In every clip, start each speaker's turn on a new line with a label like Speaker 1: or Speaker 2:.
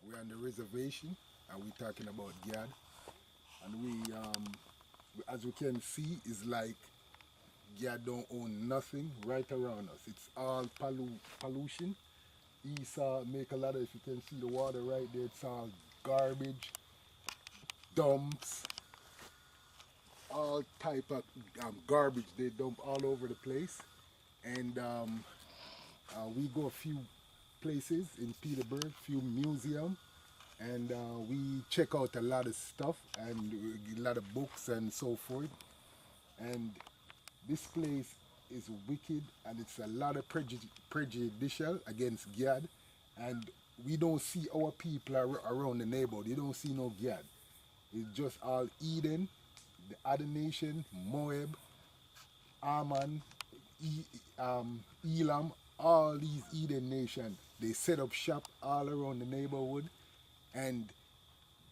Speaker 1: We're on the reservation and we're talking about Gad. And as we can see, it's like Gad don't own nothing right around us. It's all pollution. Esau make a lot of, if you can see the water right there, it's all garbage, dumps, all type of garbage they dump all over the place. And we go a few places in Peterborough, few museum, and we check out a lot of stuff and a lot of books and so forth. And this place is wicked and it's a lot of prejudicial against Gad. And we don't see our people around the neighborhood. You don't see no Gad. It's just all Eden, the other nation, Moab, Ammon, Elam, all these Eden nations. They set up shop all around the neighborhood, and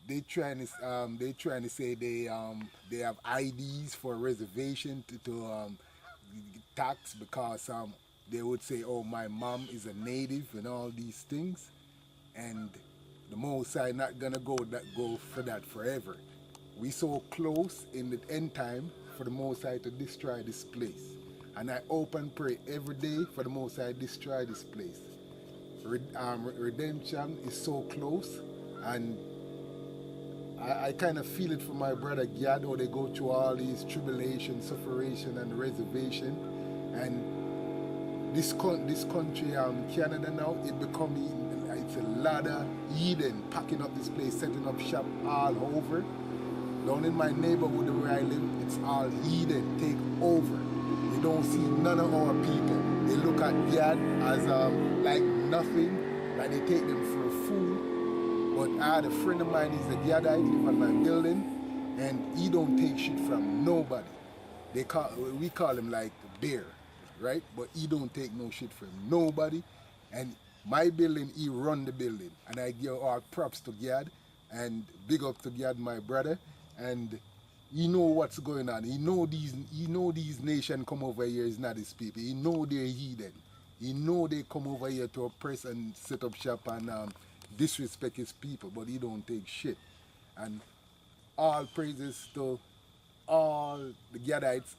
Speaker 1: they trying to say they have IDs for reservation to tax because they would say, oh, my mom is a native and all these things, and the Most High not gonna go for that forever. We so close in the end time for the Most High to destroy this place, and I hope and pray every day for the Most High to destroy this place. Redemption is so close, and I kind of feel it for my brother Gad, how they go through all these tribulation, sufferation, and reservation. And this country, Canada now, it's a lot of Eden packing up this place, setting up shop all over. Down in my neighborhood where I live, it's all Eden, take over. You don't see none of our people. They look at Gad as like nothing, like they take them for a fool. But I had a friend of mine, he's a Gadite, live on my building, and he don't take shit from nobody. We call him like the bear, right? But he don't take no shit from nobody. And my building, he run the building. And I give all props to Gad, and big up to Gad, my brother. And he know what's going on. He know these nations come over here is not his people. He know they're heathen. He know they come over here to oppress and set up shop and disrespect his people, but he don't take shit. And all praises to all the Gadites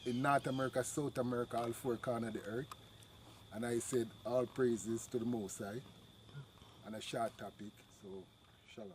Speaker 1: in North America, South America, all four corners of the earth. And I said all praises to the Most High. And a short topic, so shalom.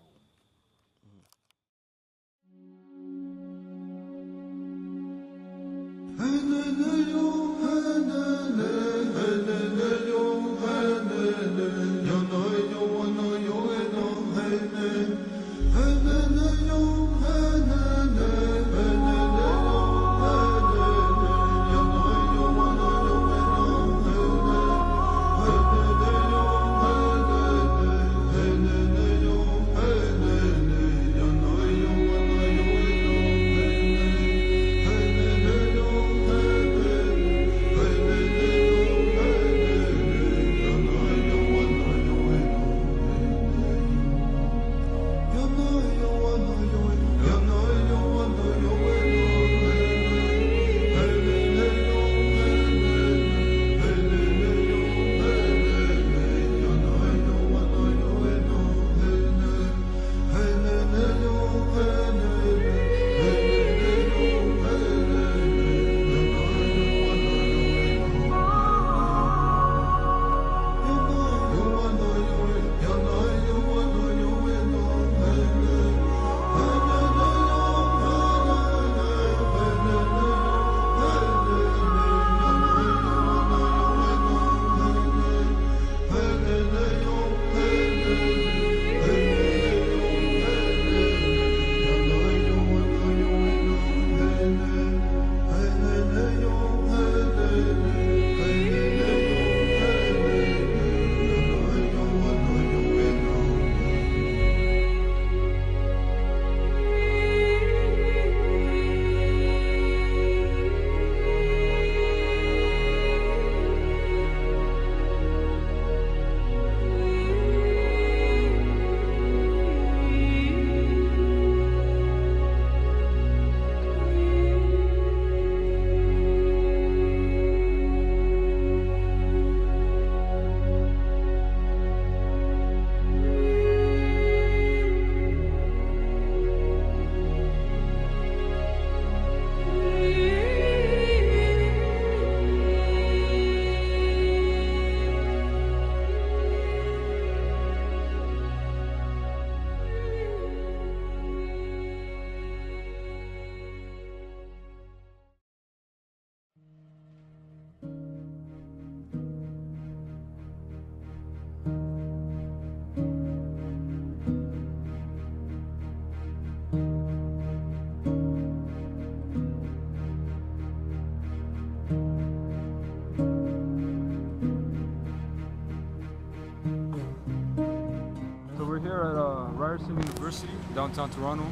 Speaker 2: Ryerson University, downtown Toronto,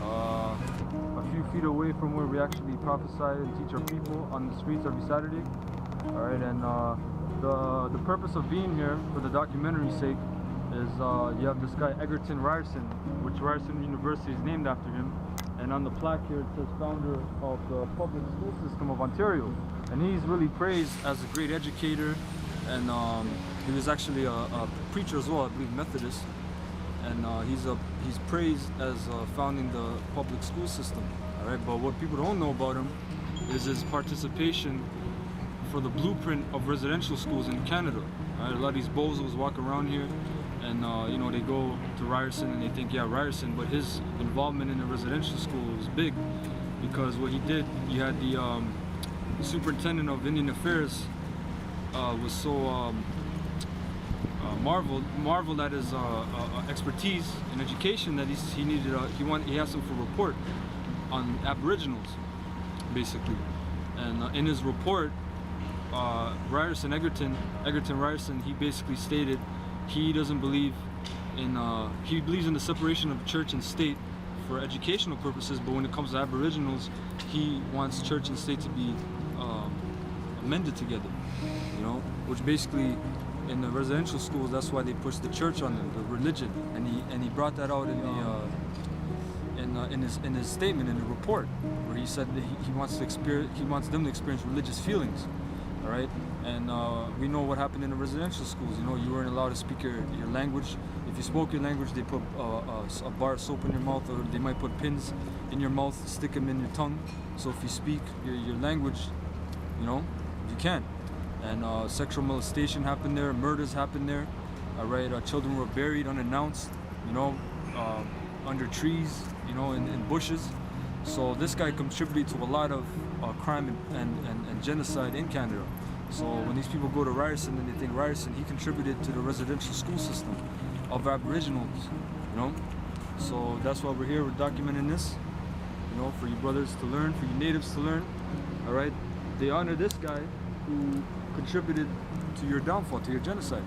Speaker 2: a few feet away from where we actually prophesy and teach our people on the streets every Saturday. All right, and the purpose of being here for the documentary's sake is you have this guy Egerton Ryerson, which Ryerson University is named after him, and on the plaque here it says founder of the public school system of Ontario, and he's really praised as a great educator, and he was actually a preacher as well, I believe Methodist, and he's praised as founding the public school system. All right, but what people don't know about him is his participation for the blueprint of residential schools in Canada. All right, a lot of these bozos walk around here, and you know, they go to Ryerson and they think, yeah, Ryerson, but his involvement in the residential school was big, because what he did, you had the superintendent of Indian Affairs was so marveled at his expertise in education that he asked him for a report on Aboriginals, basically. And in his report, Egerton Ryerson, he basically stated he doesn't believe in, he believes in the separation of church and state for educational purposes, but when it comes to Aboriginals, he wants church and state to be amended together, you know, which basically in the residential schools, that's why they push the church on them, the religion, and he brought that out in the in his statement in the report, where he said that he wants them to experience religious feelings. All right, and we know what happened in the residential schools. You know, you weren't allowed to speak your language. If you spoke your language, they put a bar of soap in your mouth, or they might put pins in your mouth, stick them in your tongue. So if you speak your language, you know, you can't. And sexual molestation happened there, murders happened there. All right, children were buried unannounced, you know, under trees, you know, in bushes. So this guy contributed to a lot of crime and genocide in Canada. So when these people go to Ryerson and they think Ryerson, he contributed to the residential school system of Aboriginals, you know. So that's why we're here, we're documenting this, you know, for you brothers to learn, for you natives to learn. All right, they honor this guy who contributed to your downfall, to your genocide,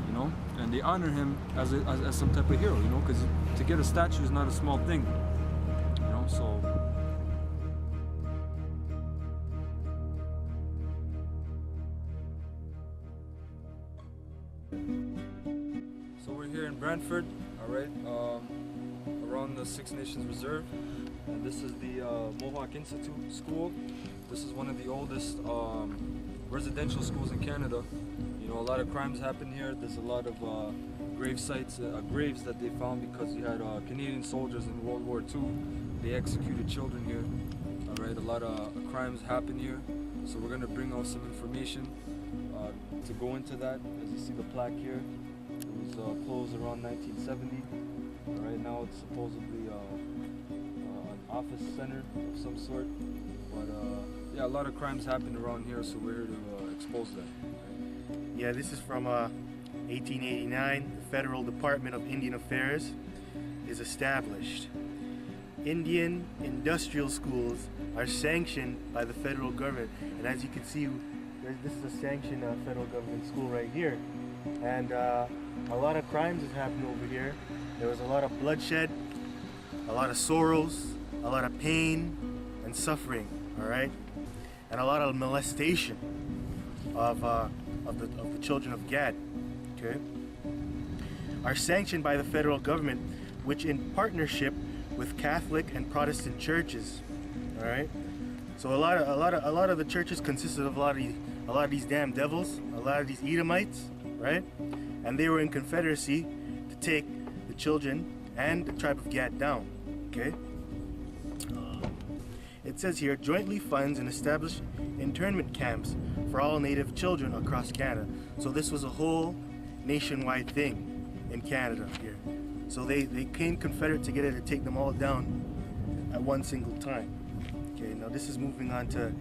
Speaker 2: you know, and they honor him as some type of hero, you know, because to get a statue is not a small thing, you know. So we're here in Brantford, all right, around the Six Nations Reserve, and this is the Mohawk Institute School. This is one of the oldest residential schools in Canada. You know, a lot of crimes happen here. There's a lot of grave sites, graves that they found because you had Canadian soldiers in World War II. They executed children here. All right, a lot of crimes happen here. So we're gonna bring out some information to go into that. As you see the plaque here, it was closed around 1970. All right, now it's supposedly an office center of some sort. But yeah, a lot of crimes happen around here, so we're here to expose that.
Speaker 3: Yeah, this is from 1889. The Federal Department of Indian Affairs is established. Indian industrial schools are sanctioned by the federal government, and as you can see, this is a sanctioned federal government school right here. And a lot of crimes has happened over here. There was a lot of bloodshed, a lot of sorrows, a lot of pain and suffering. All right, and a lot of molestation of the children of Gad. Okay, are sanctioned by the federal government, which in partnership with Catholic and Protestant churches. All right, so a lot of the churches consisted of a lot of these damn devils, a lot of these Edomites, right? And they were in confederacy to take the children and the tribe of Gad down. Okay. It says here, jointly funds and establish internment camps for all Native children across Canada. So this was a whole nationwide thing in Canada here. So they came confederate together to take them all down at one single time. Okay, now this is moving on to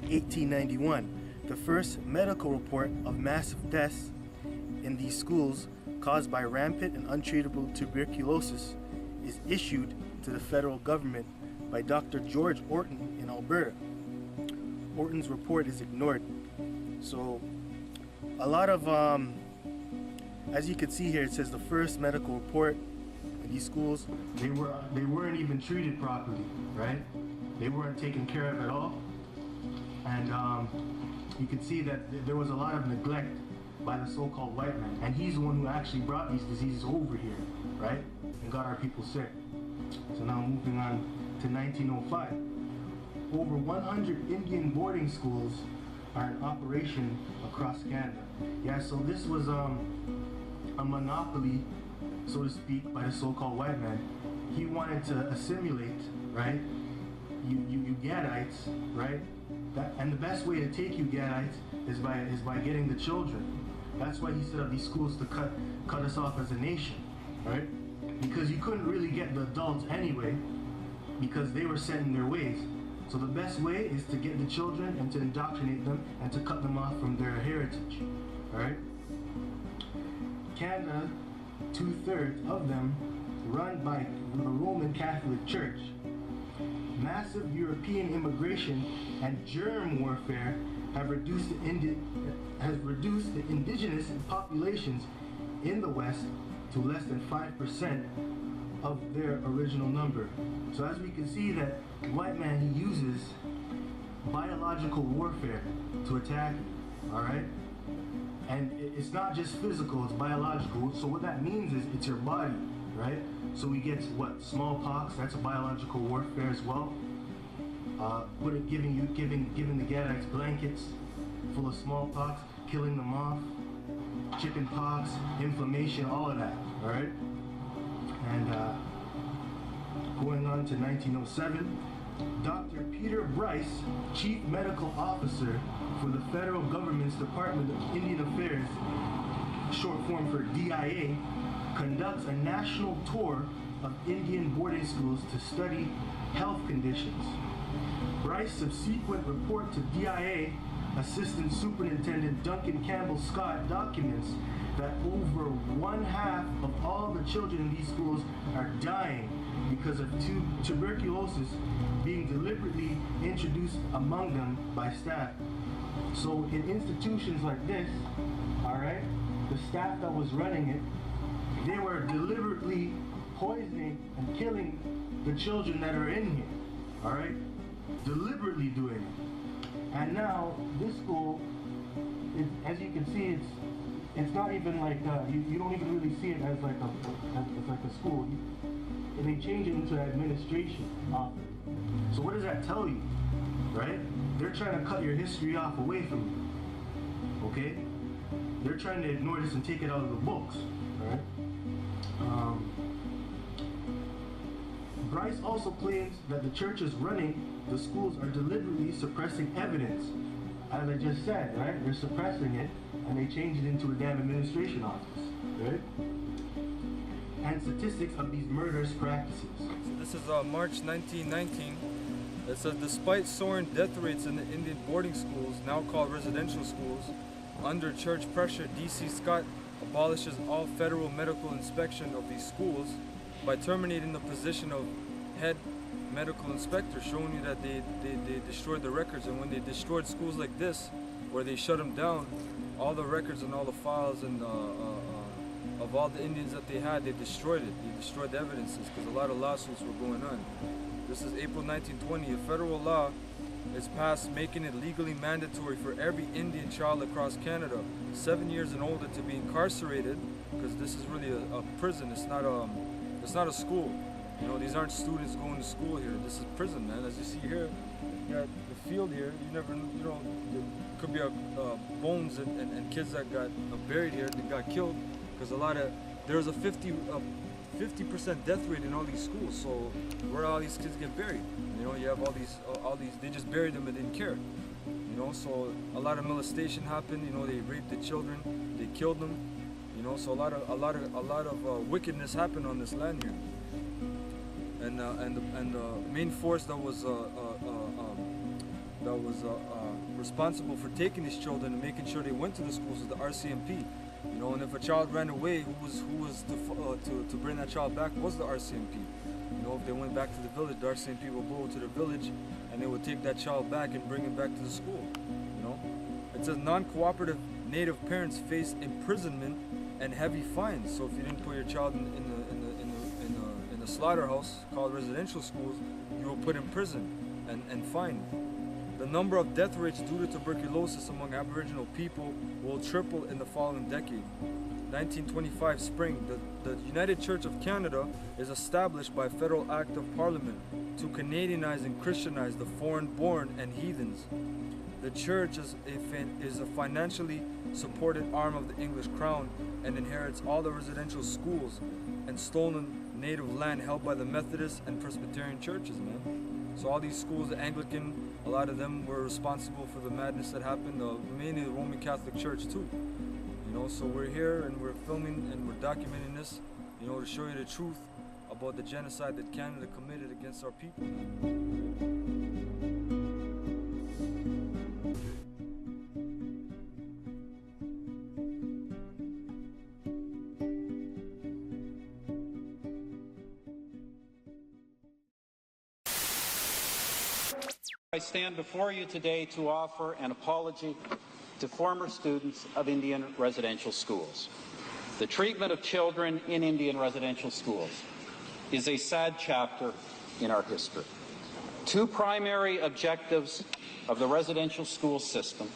Speaker 3: 1891. The first medical report of massive deaths in these schools caused by rampant and untreatable tuberculosis is issued to the federal government by Dr. George Orton in Alberta. Orton's report is ignored. So a lot of, as you can see here, it says the first medical report these schools, they weren't even treated properly, right? They weren't taken care of at all. And you could see that there was a lot of neglect by the so-called white man. And he's the one who actually brought these diseases over here, right? And got our people sick. So now moving on to 1905. Over 100 Indian boarding schools are in operation across Canada. Yeah, so this was a monopoly, so to speak, by the so-called white man. He wanted to assimilate, right? You Gadites, right? And the best way to take you Gadites is by getting the children. That's why he set up these schools to cut us off as a nation, right? Because you couldn't really get the adults anyway, because they were set in their ways. So the best way is to get the children and to indoctrinate them and to cut them off from their heritage, right? Canada, 2/3 of them run by the Roman Catholic Church. Massive European immigration and germ warfare have reduced the indigenous populations in the West to less than 5% of their original number. So as we can see that white man, he uses biological warfare to attack you, all right? And it's not just physical, it's biological. So what that means is it's your body, right? So we get what? Smallpox, that's a biological warfare as well. Giving the Gadites blankets full of smallpox, killing them off, chicken pox, inflammation, all of that, all right? And going on to 1907, Dr. Peter Bryce, Chief Medical Officer for the federal government's Department of Indian Affairs, short form for DIA, conducts a national tour of Indian boarding schools to study health conditions. Bryce's subsequent report to DIA Assistant Superintendent Duncan Campbell Scott documents that over 1/2 of all the children in these schools are dying because of tuberculosis being deliberately introduced among them by staff. So in institutions like this, all right, the staff that was running it, they were deliberately poisoning and killing the children that are in here, all right, deliberately doing it. And now this school, as you can see, it's not even like you don't even really see it as like a school. They change it into an administration office. So what does that tell you, right? They're trying to cut your history off away from you. Okay? They're trying to ignore this and take it out of the books. All right? Bryce also claims that the churches running the schools are deliberately suppressing evidence. As I just said, right? They're suppressing it and they change it into a damn administration office, right? And statistics of these murderous practices.
Speaker 2: So this is March 1919. It says, despite soaring death rates in the Indian boarding schools, now called residential schools, under church pressure, D.C. Scott abolishes all federal medical inspection of these schools by terminating the position of head medical inspector, showing you that they destroyed the records. And when they destroyed schools like this, where they shut them down, all the records and all the files and of all the Indians that they had, they destroyed it. They destroyed the evidences because a lot of lawsuits were going on. This is April 1920. A federal law is passed making it legally mandatory for every Indian child across Canada, 7 years and older, to be incarcerated, because this is really a prison. It's not a school. You know, these aren't students going to school here. This is prison, man. As you see here, you got the field here. You never, you know, there could be bones and kids that got buried here that got killed, because there was a 50% death rate in all these schools. So where all these kids get buried? You know, you have all these, they just buried them and didn't care. You know, so a lot of molestation happened. You know, they raped the children, they killed them. You know, so a lot of wickedness happened on this land here. And the main force that was responsible for taking these children and making sure they went to the schools was the RCMP. You know, and if a child ran away, who was to bring that child back was the RCMP. You know, if they went back to the village, the RCMP would go to the village and they would take that child back and bring him back to the school. You know, it says non-cooperative Native parents face imprisonment and heavy fines. So if you didn't put your child in the the slaughterhouse called residential schools, you were put in prison and fined. The number of death rates due to tuberculosis among Aboriginal people will triple in the following decade. 1925 spring, the United Church of Canada is established by federal act of parliament to Canadianize and Christianize the foreign-born and heathens. The church is a financially supported arm of the English crown and inherits all the residential schools and stolen native land held by the Methodist and Presbyterian churches, man. So all these schools, the Anglican, a lot of them were responsible for the madness that happened, mainly the Roman Catholic Church too. You know, so we're here and we're filming and we're documenting this, you know, to show you the truth about the genocide that Canada committed against our people.
Speaker 4: I stand before you today to offer an apology to former students of Indian residential schools. The treatment of children in Indian residential schools is a sad chapter in our history. Two primary objectives of the residential school system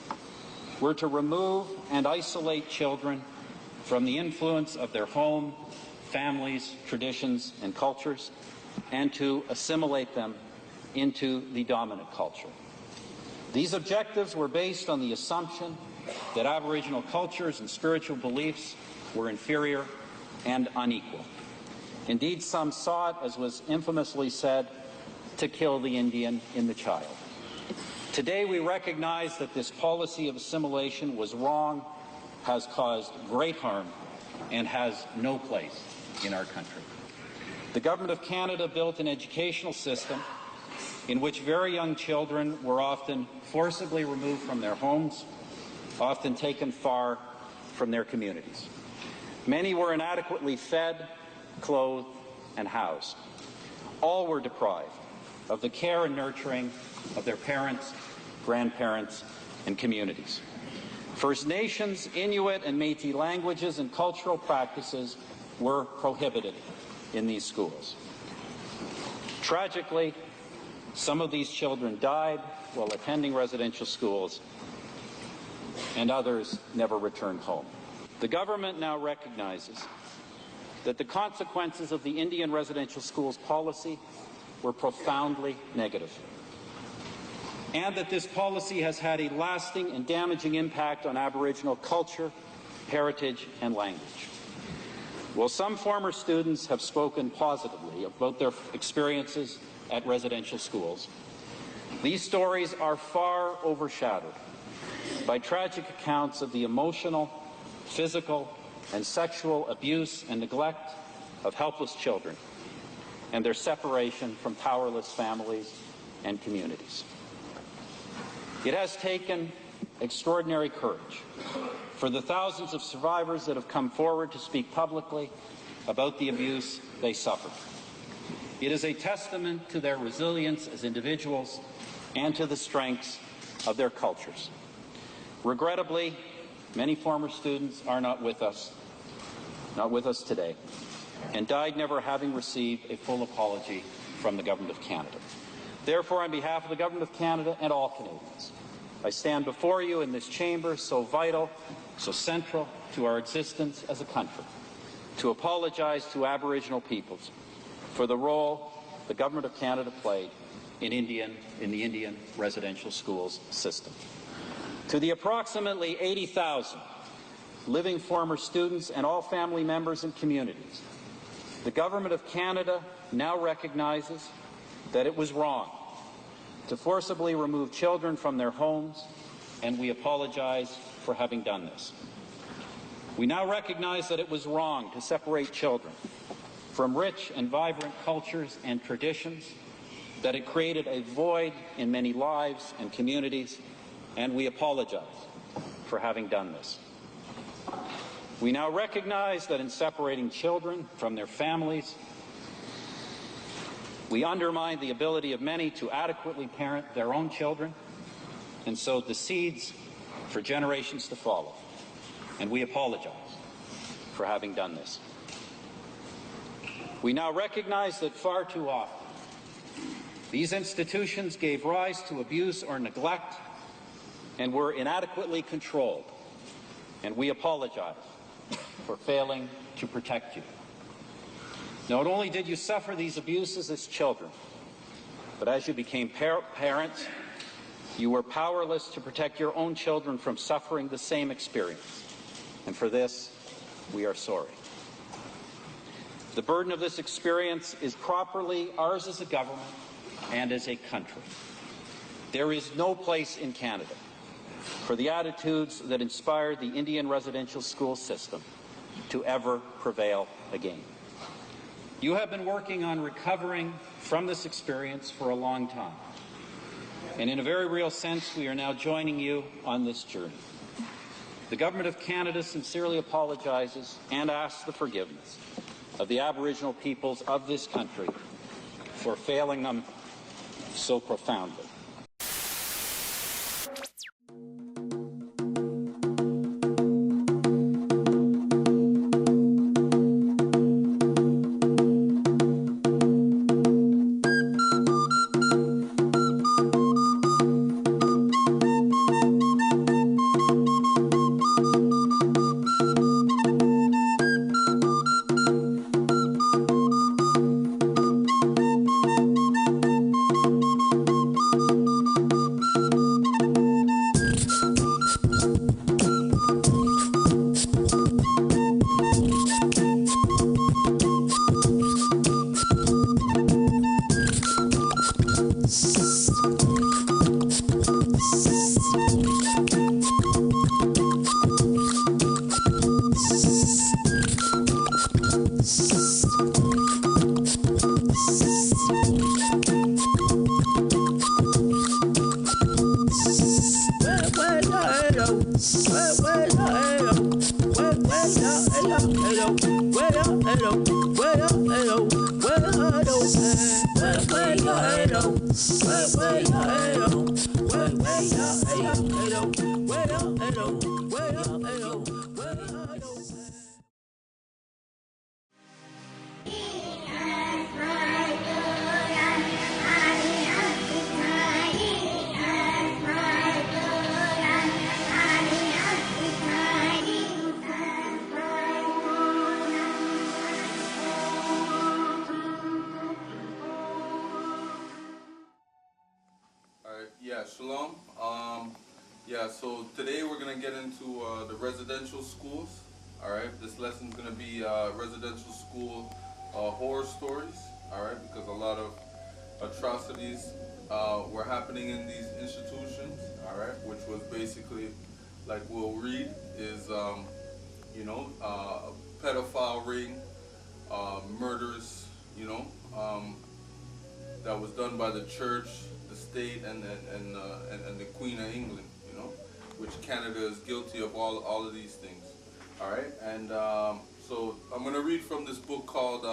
Speaker 4: were to remove and isolate children from the influence of their home, families, traditions, and cultures, and to assimilate them into the dominant culture. These objectives were based on the assumption that Aboriginal cultures and spiritual beliefs were inferior and unequal. Indeed, some sought, as was infamously said, to kill the Indian in the child. Today, we recognize that this policy of assimilation was wrong, has caused great harm, and has no place in our country. The Government of Canada built an educational system in which very young children were often forcibly removed from their homes, often taken far from their communities. Many were inadequately fed, clothed, and housed. All were deprived of the care and nurturing of their parents, grandparents, and communities. First Nations, Inuit, and Métis languages and cultural practices were prohibited in these schools. Tragically, some of these children died while attending residential schools, and others never returned home. The government now recognizes that the consequences of the Indian residential schools policy were profoundly negative, and that this policy has had a lasting and damaging impact on Aboriginal culture, heritage, and language. While some former students have spoken positively about their experiences at residential schools, these stories are far overshadowed by tragic accounts of the emotional, physical, and sexual abuse and neglect of helpless children and their separation from powerless families and communities. It has taken extraordinary courage for the thousands of survivors that have come forward to speak publicly about the abuse they suffered. It is a testament to their resilience as individuals and to the strengths of their cultures. Regrettably, many former students are not with us today, and died never having received a full apology from the Government of Canada. Therefore, on behalf of the Government of Canada and all Canadians, I stand before you in this chamber so vital, so central to our existence as a country, to apologize to Aboriginal peoples for the role the Government of Canada played in the Indian residential schools system. To the approximately 80,000 living former students and all family members and communities, the Government of Canada now recognizes that it was wrong to forcibly remove children from their homes, and we apologize for having done this. We now recognize that it was wrong to separate children from rich and vibrant cultures and traditions, that it created a void in many lives and communities, and we apologize for having done this. We now recognize that in separating children from their families, we undermine the ability of many to adequately parent their own children and sow the seeds for generations to follow. And we apologize for having done this. We now recognize that far too often these institutions gave rise to abuse or neglect and were inadequately controlled, and we apologize for failing to protect you. Not only did you suffer these abuses as children, but as you became parents, you were powerless to protect your own children from suffering the same experience. And for this, we are sorry. The burden of this experience is properly ours as a government and as a country. There is no place in Canada for the attitudes that inspired the Indian residential school system to ever prevail again. You have been working on recovering from this experience for a long time. And in a very real sense, we are now joining you on this journey. The Government of Canada sincerely apologizes and asks the forgiveness of the Aboriginal peoples of this country for failing them so profoundly.
Speaker 5: Shalom. So today we're going to get into the residential schools. Alright, this lesson is going to be residential school horror stories. Alright, because a lot of atrocities were happening in these institutions. Alright, which was basically, like we'll read, is, a pedophile ring, murders, that was done by the church, the state, and the Queen of England, which Canada is guilty of all of these things. All right, and so I'm going to read from this book called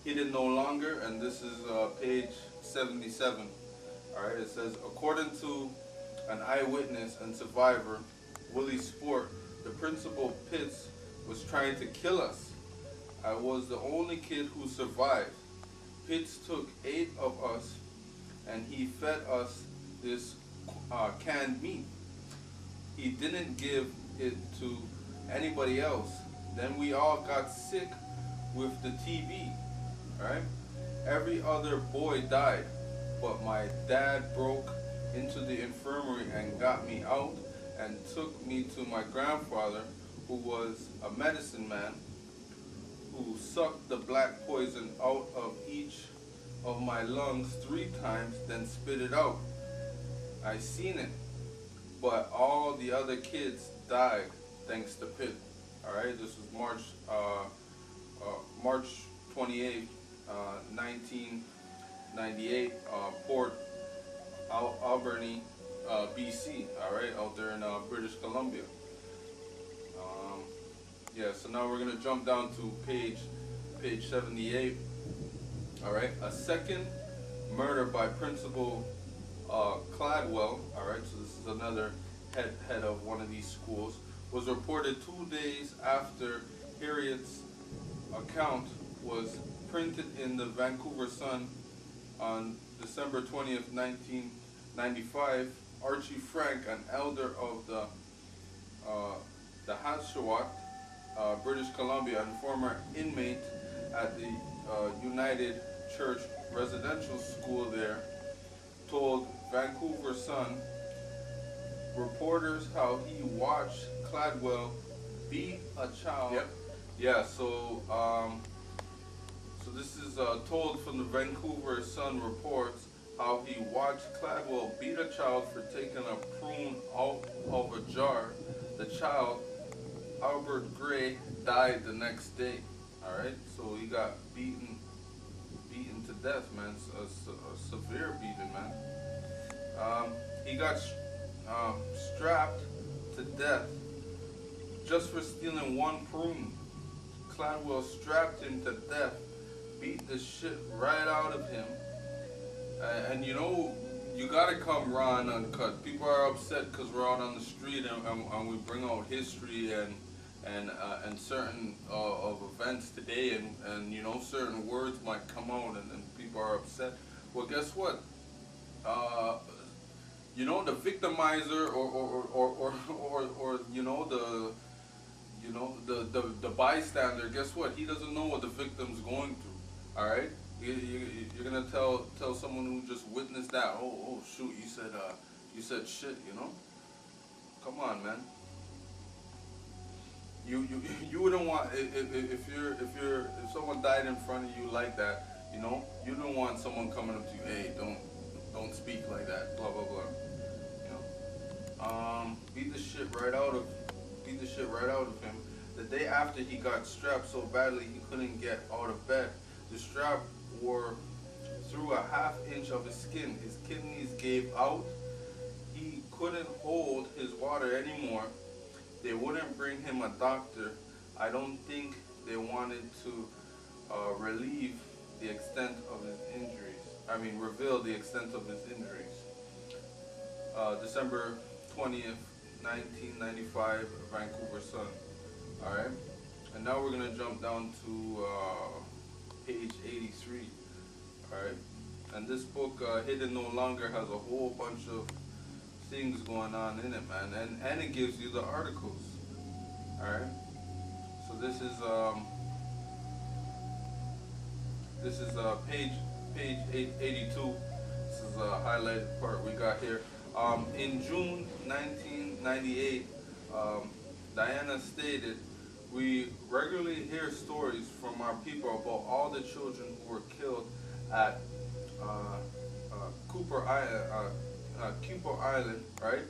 Speaker 5: Hidden No Longer, and this is page 77. All right, it says, according to an eyewitness and survivor, Willie Sport, the principal Pitts was trying to kill us. I was the only kid who survived. Pitts took 8 of us and he fed us this canned meat. He didn't give it to anybody else. Then we all got sick with the TB, right? Every other boy died, but my dad broke into the infirmary and got me out and took me to my grandfather, who was a medicine man, who sucked the black poison out of each of my lungs 3 times, then spit it out. I seen it, but all the other kids died thanks to Pitt. All right, this was March 28th, 1998, Port Alberni, BC. All right, out there in British Columbia. So now we're gonna jump down to page 78. All right, a second murder by Principal Cladwell. All right, so this is another head of one of these schools. Was reported 2 days after Harriet's account was printed in the Vancouver Sun on December 20th, 1995. Archie Frank, an elder of the Hatshawat, British Columbia, and former inmate at the United Church residential school there, told Vancouver Sun reporters how he watched Cladwell beat a child.
Speaker 3: Yep.
Speaker 5: Yeah, so this is told from the Vancouver Sun reports how he watched Cladwell beat a child for taking a prune out of a jar. The child, Albert Gray, died the next day. All right, so he got beaten to death, man. A severe beating, man. He got strapped to death just for stealing one prune. Cladwell strapped him to death, beat the shit right out of him. And you know, you gotta come raw and uncut. People are upset because we're out on the street and we bring out history and certain of events today, and you know, certain words might come out and people are upset. Well, guess what? You know, the victimizer or you know, the bystander, guess what? He doesn't know what the victim's going through. All right, you're gonna tell someone who just witnessed that. Oh shoot, you said shit. You know, come on, man. You wouldn't want if someone died in front of you like that. You know, you don't want someone coming up to you. Hey, don't speak like that. Blah blah blah. You know, beat the shit right out of him. The day after he got strapped so badly he couldn't get out of bed. The strap wore through a half-inch of his skin. His kidneys gave out. He couldn't hold his water anymore. They wouldn't bring him a doctor. I don't think they wanted to reveal the extent of his injuries. December 20th, 1995, Vancouver Sun. Alright? And now we're going to jump down to page 83. Alright? And this book, Hidden No Longer, has a whole bunch of things going on in it, man. And it gives you the articles. Alright? So this is page 82. This is a highlighted part we got here. In June 1998, Diana stated, "We regularly hear stories from our people about all the children who were killed at Cooper Island, right?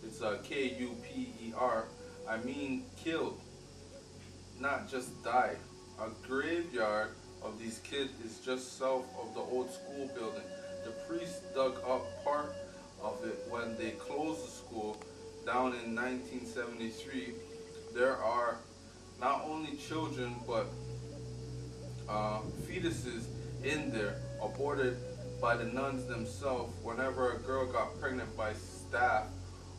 Speaker 5: It's Kuper. I mean killed, not just died. A graveyard of these kids is just south of the old school building. The priest dug up part of it when they closed the school down in 1973. There are not only children but fetuses in there, aborted by the nuns themselves. Whenever a girl got pregnant by staff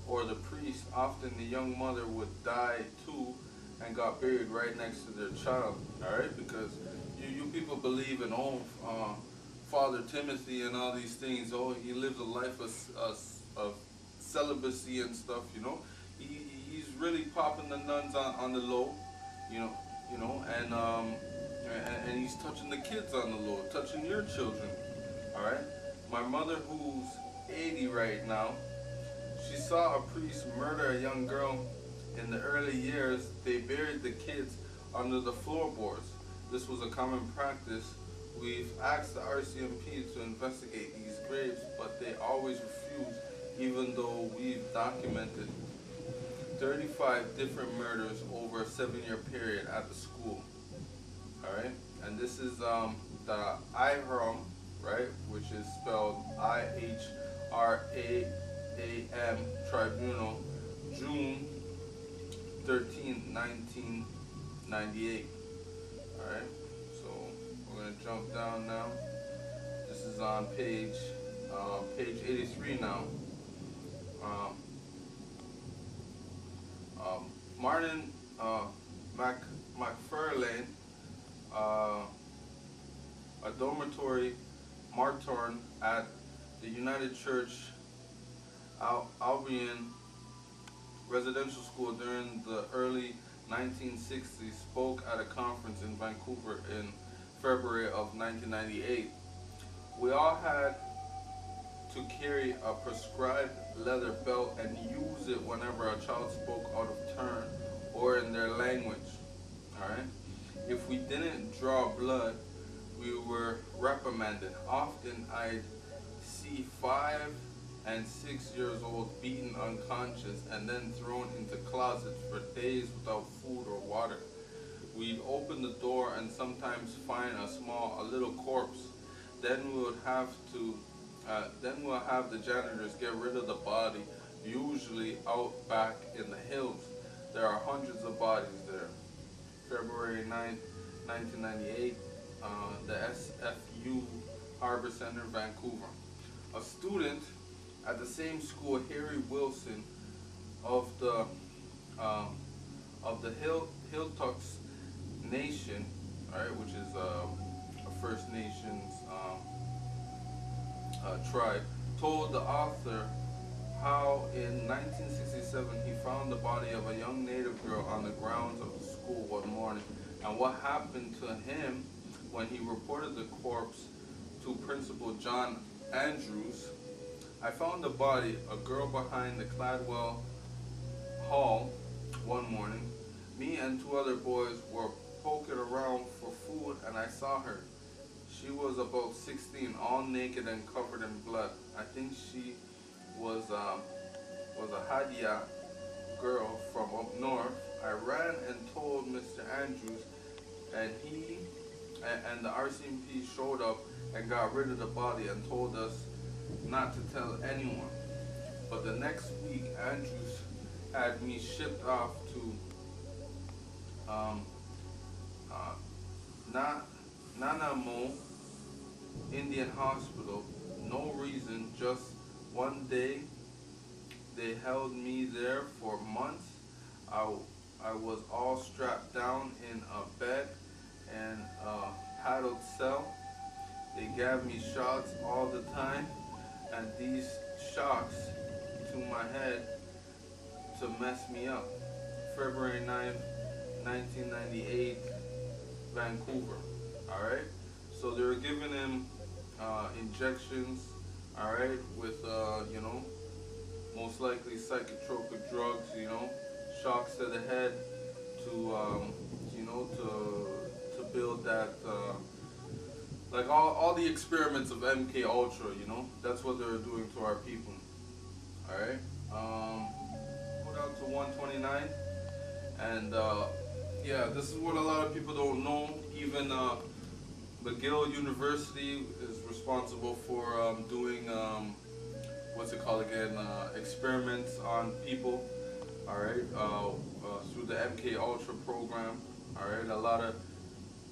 Speaker 5: or the priest, often the young mother would die too and got buried right next to their child." All right, because you people believe in Father Timothy and all these things. Oh, he lived a life of celibacy and stuff. You know, he's really popping the nuns on the low. You know, and he's touching the kids on the low, touching your children. All right. My mother, who's 80 right now, she saw a priest murder a young girl in the early years. They buried the kids under the floorboards. This was a common practice. We've asked the RCMP to investigate these graves, but they always refuse, even though we've documented 35 different murders over a 7-year period at the school. Alright? And this is the IHRAM, right? Which is spelled IHRAAM Tribunal, June 13, 1998. Alright? So we're going to jump down now. This is on page 83 now. Martin McFarlane dormitory Martorn at the United Church Albion Residential School during the early 1960s spoke at a conference in Vancouver in February of 1998. We all had to carry a prescribed leather belt and use it whenever a child spoke out of turn or in their language. Alright? If we didn't draw blood, we were reprimanded. Often I'd see 5 and 6 years old beaten unconscious and then thrown into closets for days without food or water. We'd open the door and sometimes find a little corpse. Then we'll have the janitors get rid of the body, usually out back in the hills. There are hundreds of bodies there. February 9, 1998, the SFU Harbor Center, Vancouver. A student at the same school, Harry Wilson, of the Hilltux Nation, alright, which is a First Nations tribe, told the author how in 1967 he found the body of a young Native girl on the grounds of the school one morning, and what happened to him when he reported the corpse to Principal John Andrews. I found the body, a girl, behind the Cladwell Hall one morning. Me and 2 other boys were poking around for food and I saw her. She was about 16, all naked and covered in blood. I think she was a Hadia girl from up north. I ran and told Mr. Andrews, and he and the RCMP showed up and got rid of the body and told us not to tell anyone. But the next week, Andrews had me shipped off to Nanamo Indian Hospital. No reason, just one day. They held me there for months. I was all strapped down in a bed and a padded cell. They gave me shots all the time, and these shocks to my head to mess me up. February 9th, 1998, Vancouver. Alright? So they were giving him injections, alright, with, most likely psychotropic drugs, shocks to the head to, to build that, like all the experiments of MK Ultra, that's what they were doing to our people. Alright? Go down to 129. And, yeah, this is what a lot of people don't know. Even McGill University is responsible for doing, experiments on people, alright, through the MK Ultra program, alright. A lot of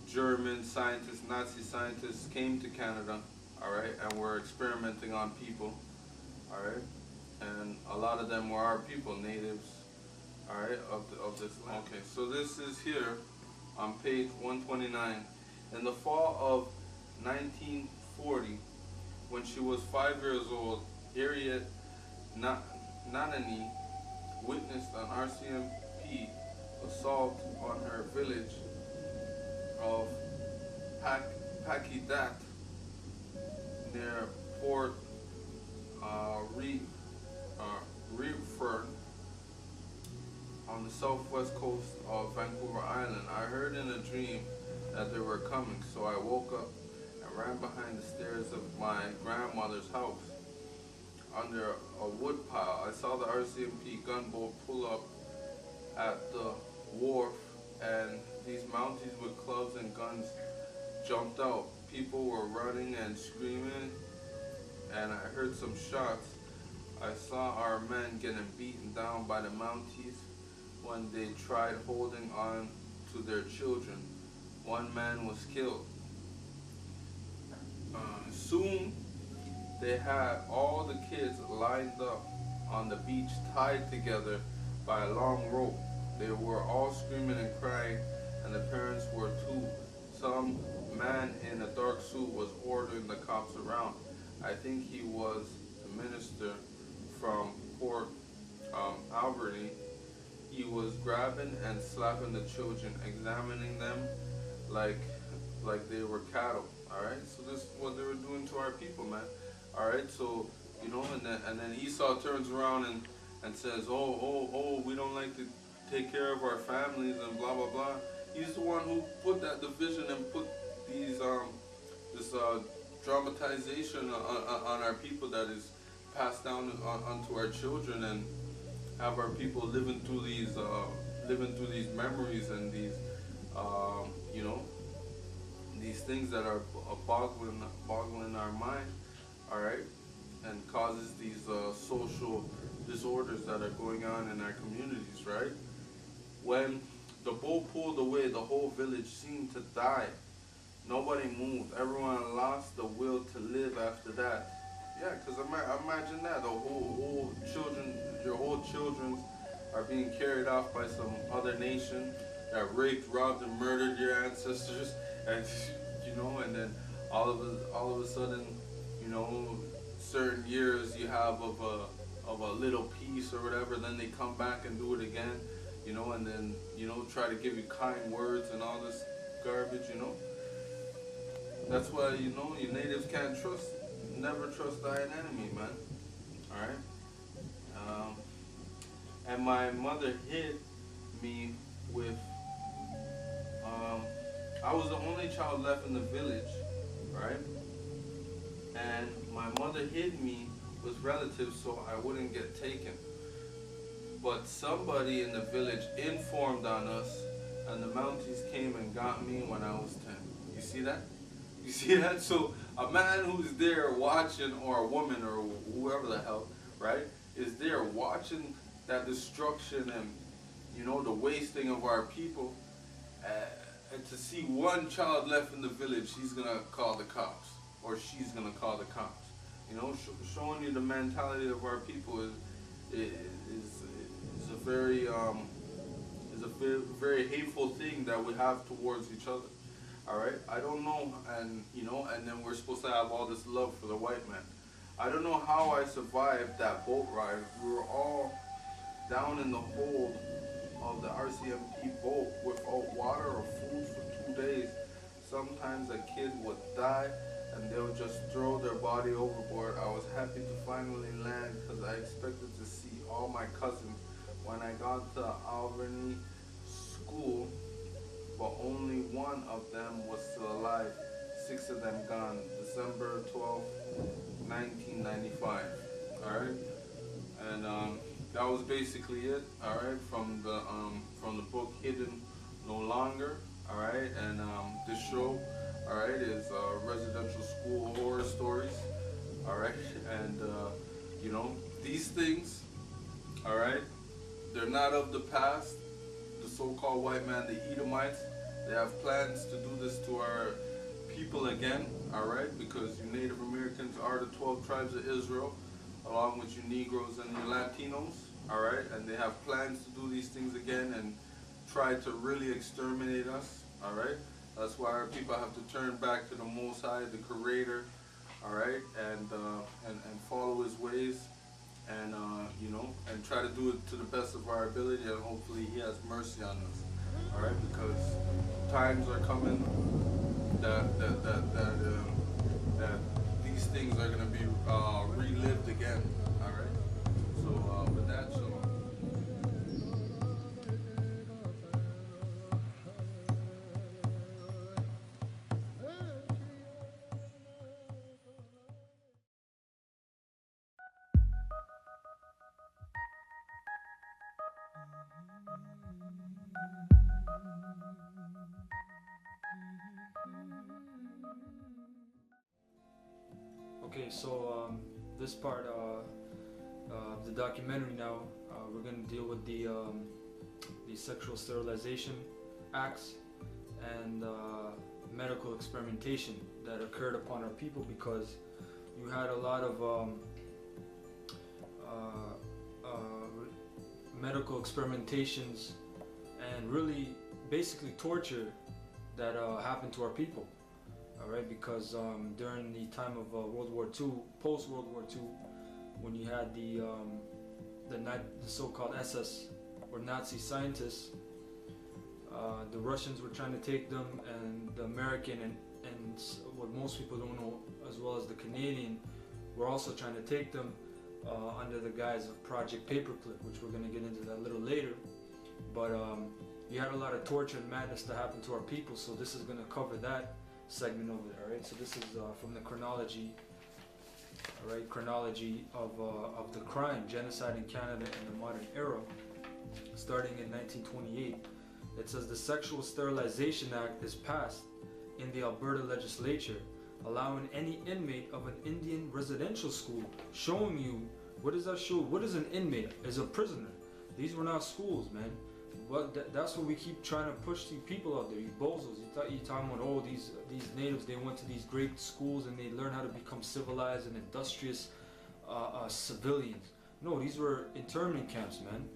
Speaker 5: German scientists, Nazi scientists came to Canada, alright, and were experimenting on people, alright, and a lot of them were our people, natives, alright, of this land. Okay, so this is here on page 129. In the fall of 1940, when she was 5 years old, Harriet Nanani witnessed an RCMP assault on her village of Pakidat near Port Reeford on the southwest coast of Vancouver Island. I heard in a dream that they were coming, so I woke up and ran behind the stairs of my grandmother's house. Under a wood pile, I saw the RCMP gunboat pull up at the wharf, and these Mounties with clubs and guns jumped out. People were running and screaming, and I heard some shots. I saw our men getting beaten down by the Mounties when they tried holding on to their children. One man was killed. Soon, they had all the kids lined up on the beach, tied together by a long rope. They were all screaming and crying, and the parents were too. Some man in a dark suit was ordering the cops around. I think he was the minister from Port Alberni. He was grabbing and slapping the children, examining them like they were cattle. All right, so this is what they were doing to our people, man. All right, so you know, and then Esau turns around and says, oh, we don't like to take care of our families and blah blah blah. He's the one who put that division and put these this dramatization on our people that is passed down onto our children, and have our people living through these memories and these you know, these things that are boggling our mind, all right, and causes these social disorders that are going on in our communities, right? When the boat pulled away, the whole village seemed to die. Nobody moved. Everyone lost the will to live after that. Yeah, because imagine that. Your whole children are being carried off by some other nation that raped, robbed, and murdered your ancestors, and you know, and then all of a sudden, you know, certain years you have of a little peace or whatever, then they come back and do it again, you know, and then, you know, try to give you kind words and all this garbage, you know. That's why, you know, you natives can't never trust thine enemy, man. All right. And my mother hid me with. I was the only child left in the village, right? And my mother hid me with relatives so I wouldn't get taken. But somebody in the village informed on us, and the Mounties came and got me when I was 10. You see that? You see that? So a man who's there watching, or a woman, or whoever the hell, right, is there watching that destruction and, you know, the wasting of our people, and to see one child left in the village, he's gonna call the cops, or she's gonna call the cops. You know, showing you the mentality of our people is a very very hateful thing that we have towards each other. All right, I don't know, and you know, and then we're supposed to have all this love for the white man. I don't know how I survived that boat ride. We were all down in the hold of the RCMP boat without water or food for 2 days. Sometimes a kid would die and they would just throw their body overboard. I was happy to finally land because I expected to see all my cousins when I got to Albany school, but only one of them was still alive. 6 of them gone. December 12th, 1995. All right, and that was basically it. All right, from the book Hidden No Longer. All right, and this show, all right, is residential school horror stories. All right, and you know, these things, all right, they're not of the past. The so-called white man, the Edomites, they have plans to do this to our people again, all right, because you Native Americans are the 12 tribes of Israel, along with you Negroes and you Latinos, all right, and they have plans to do these things again and try to really exterminate us, all right. That's why our people have to turn back to the Most High, the Creator, all right, and follow His ways, and you know, and try to do it to the best of our ability, and hopefully He has mercy on us, all right, because times are coming that these things are going to be relived again, all right. So with that, so.
Speaker 2: Okay, so this part of the documentary now, we're going to deal with the sexual sterilization acts and medical experimentation that occurred upon our people, because you had a lot of medical experimentations and really basically torture that happened to our people. because during the time of World War II, post World War II, when you had the so-called SS or Nazi scientists, the Russians were trying to take them, and the American and what most people don't know, as well as the Canadian, were also trying to take them under the guise of Project Paperclip, which we're going to get into that a little later. But you had a lot of torture and madness that happened to our people, so this is going to cover that segment of it. All right, so this is from the chronology. All right, chronology of the crime, genocide in Canada in the modern era, starting in 1928. It says the Sexual Sterilization Act is passed in the Alberta legislature, allowing any inmate of an Indian residential school, showing you, what does that show? What is an inmate? Is a prisoner. These were not schools, man. But that's what we keep trying to push to people out there, you bozos. You talking about, oh, these natives, they went to these great schools and they learned how to become civilized and industrious civilians. No, these were internment camps, man.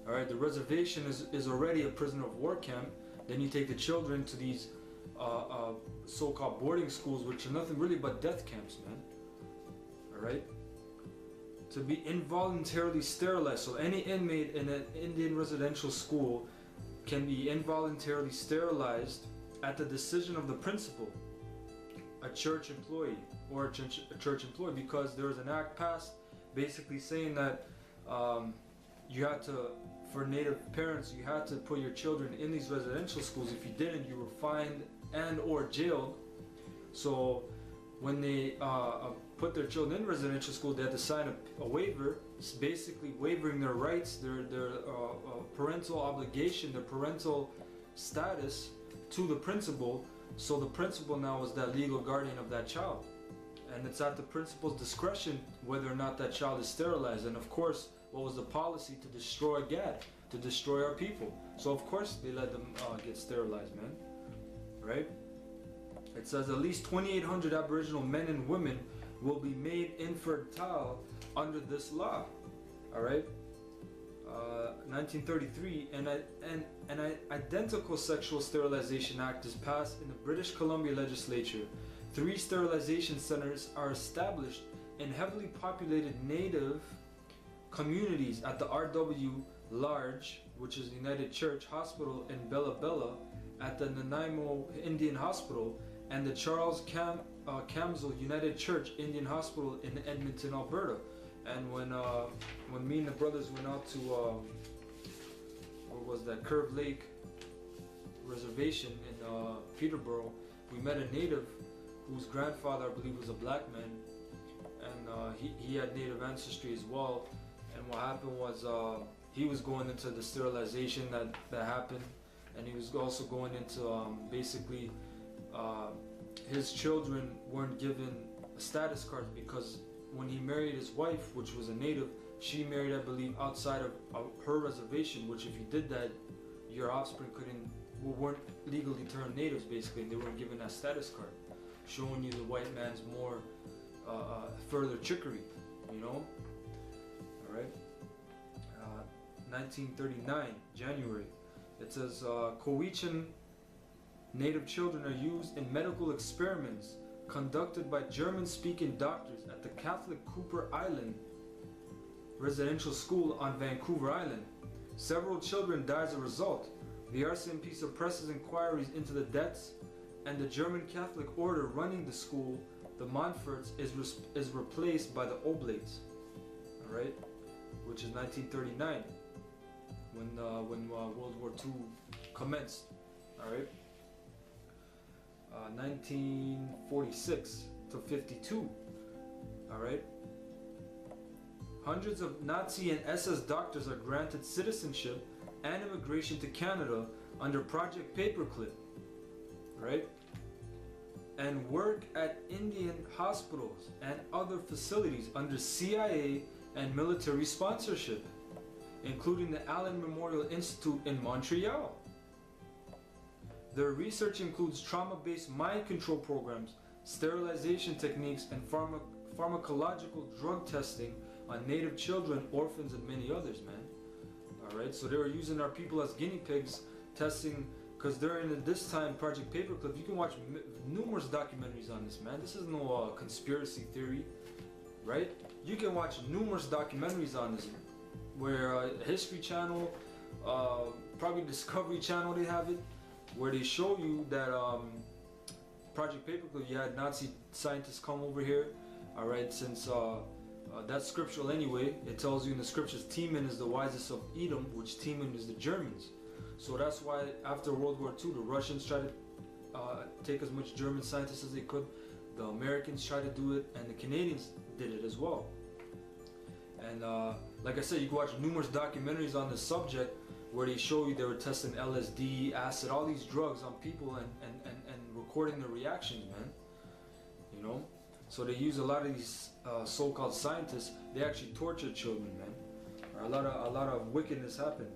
Speaker 2: All right, the reservation is already a prisoner of war camp. Then you take the children to these so-called boarding schools, which are nothing really but death camps, man. All right, to be involuntarily sterilized. So any inmate in an Indian residential school can be involuntarily sterilized at the decision of the principal, a church employee, or a church employee, because there was an act passed basically saying that you had to, for Native parents, you had to put your children in these residential schools. If you didn't, you were fined and or jailed. So when they put their children in residential school, they had to sign a waiver, basically waivering their rights, their parental obligation, their parental status to the principal. So the principal now is that legal guardian of that child, and it's at the principal's discretion whether or not that child is sterilized. And of course, what was the policy? To destroy GAD, to destroy our people. So of course they let them get sterilized, man. Right? It says at least 2,800 Aboriginal men and women will be made infertile under this law. All right. 1933, an identical Sexual Sterilization Act is passed in the British Columbia legislature. 3 sterilization centers are established in heavily populated Native communities at the R.W. Large, which is the United Church Hospital in Bella Bella, at the Nanaimo Indian Hospital, and the Charles Camsell United Church Indian Hospital in Edmonton, Alberta. And when me and the brothers went out to what was that, Curve Lake Reservation in Peterborough, we met a native whose grandfather, I believe, was a black man, and he had Native ancestry as well. And what happened was he was going into the sterilization that happened, and he was also going into basically his children weren't given status cards because when he married his wife, which was a native, she married, I believe, outside of her reservation, which if you did that, your offspring weren't legally termed natives, basically, and they weren't given that status card, showing you the white man's more further trickery, you know? All right. 1939, January. It says Cowichan Native children are used in medical experiments conducted by German-speaking doctors at the Catholic Cooper Island Residential School on Vancouver Island. Several children die as a result. The RCMP suppresses inquiries into the deaths, and the German Catholic order running the school, the Montforts, is replaced by the Oblates. All right, which is 1939, when World War II commenced. All right. 1946 to 52. All right. Hundreds of Nazi and SS doctors are granted citizenship and immigration to Canada under Project Paperclip. Right. And work at Indian hospitals and other facilities under CIA and military sponsorship, including the Allen Memorial Institute in Montreal. Their research includes trauma-based mind control programs, sterilization techniques, and pharmacological drug testing on Native children, orphans, and many others, man. Alright, so they were using our people as guinea pigs, testing because during this time, Project Paperclip, you can watch numerous documentaries on this, man. This is no conspiracy theory, right? You can watch numerous documentaries on this, where History Channel, probably Discovery Channel, they have it, where they show you that Project Paperclip, you had Nazi scientists come over here, all right, since that's scriptural anyway. It tells you in the scriptures, Teman is the wisest of Edom, which Teman is the Germans. So that's why after World War II, the Russians tried to take as much German scientists as they could. The Americans tried to do it, and the Canadians did it as well. And like I said, you can watch numerous documentaries on this subject where they show you they were testing LSD, acid, all these drugs on people and recording their reactions, man. You know? So they use a lot of these so-called scientists. They actually torture children, man. A lot of wickedness happened.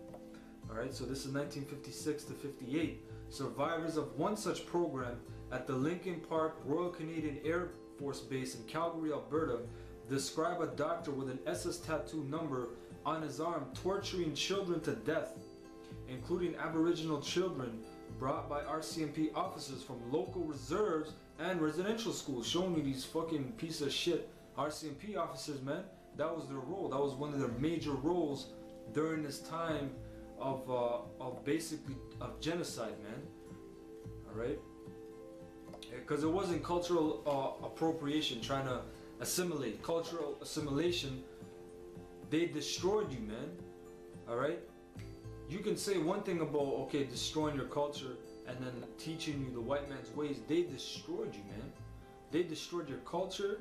Speaker 2: All right, so this is 1956 to 58. Survivors of one such program at the Lincoln Park Royal Canadian Air Force Base in Calgary, Alberta, describe a doctor with an SS tattoo number on his arm torturing children to death, including Aboriginal children brought by RCMP officers from local reserves and residential schools. Showing you these fucking piece of shit RCMP officers, man. That was their role. That was one of their major roles during this time of basically of genocide, man. All right, because it wasn't cultural appropriation, trying to assimilate. Cultural assimilation, they destroyed you, man. All right, you can say one thing about, okay, destroying your culture and then teaching you the white man's ways. They destroyed you, man. They destroyed your culture.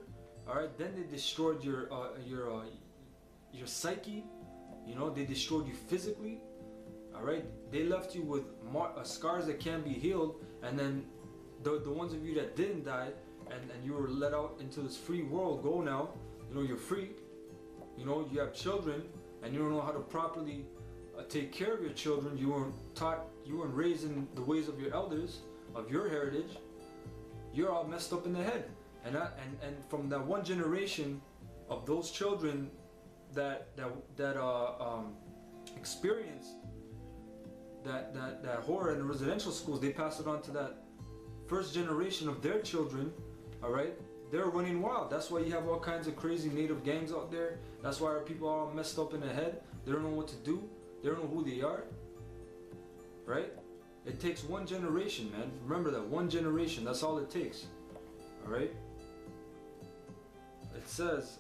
Speaker 2: All right, then they destroyed your psyche. You know, they destroyed you physically. All right, they left you with scars that can't be healed, and then the ones of you that didn't die and you were let out into this free world, go now. You know, you're free. You know, you have children and you don't know how to properly take care of your children. You weren't taught, you weren't raised in the ways of your elders, of your heritage. You're all messed up in the head. And from that one generation of those children that experienced that horror in the residential schools, they pass it on to that first generation of their children. All right, they're running wild. That's why you have all kinds of crazy native gangs out there. That's why our people are all messed up in the head. They don't know what to do. They don't know who they are. Right? It takes one generation, man. Remember that, one generation. That's all it takes. All right. It says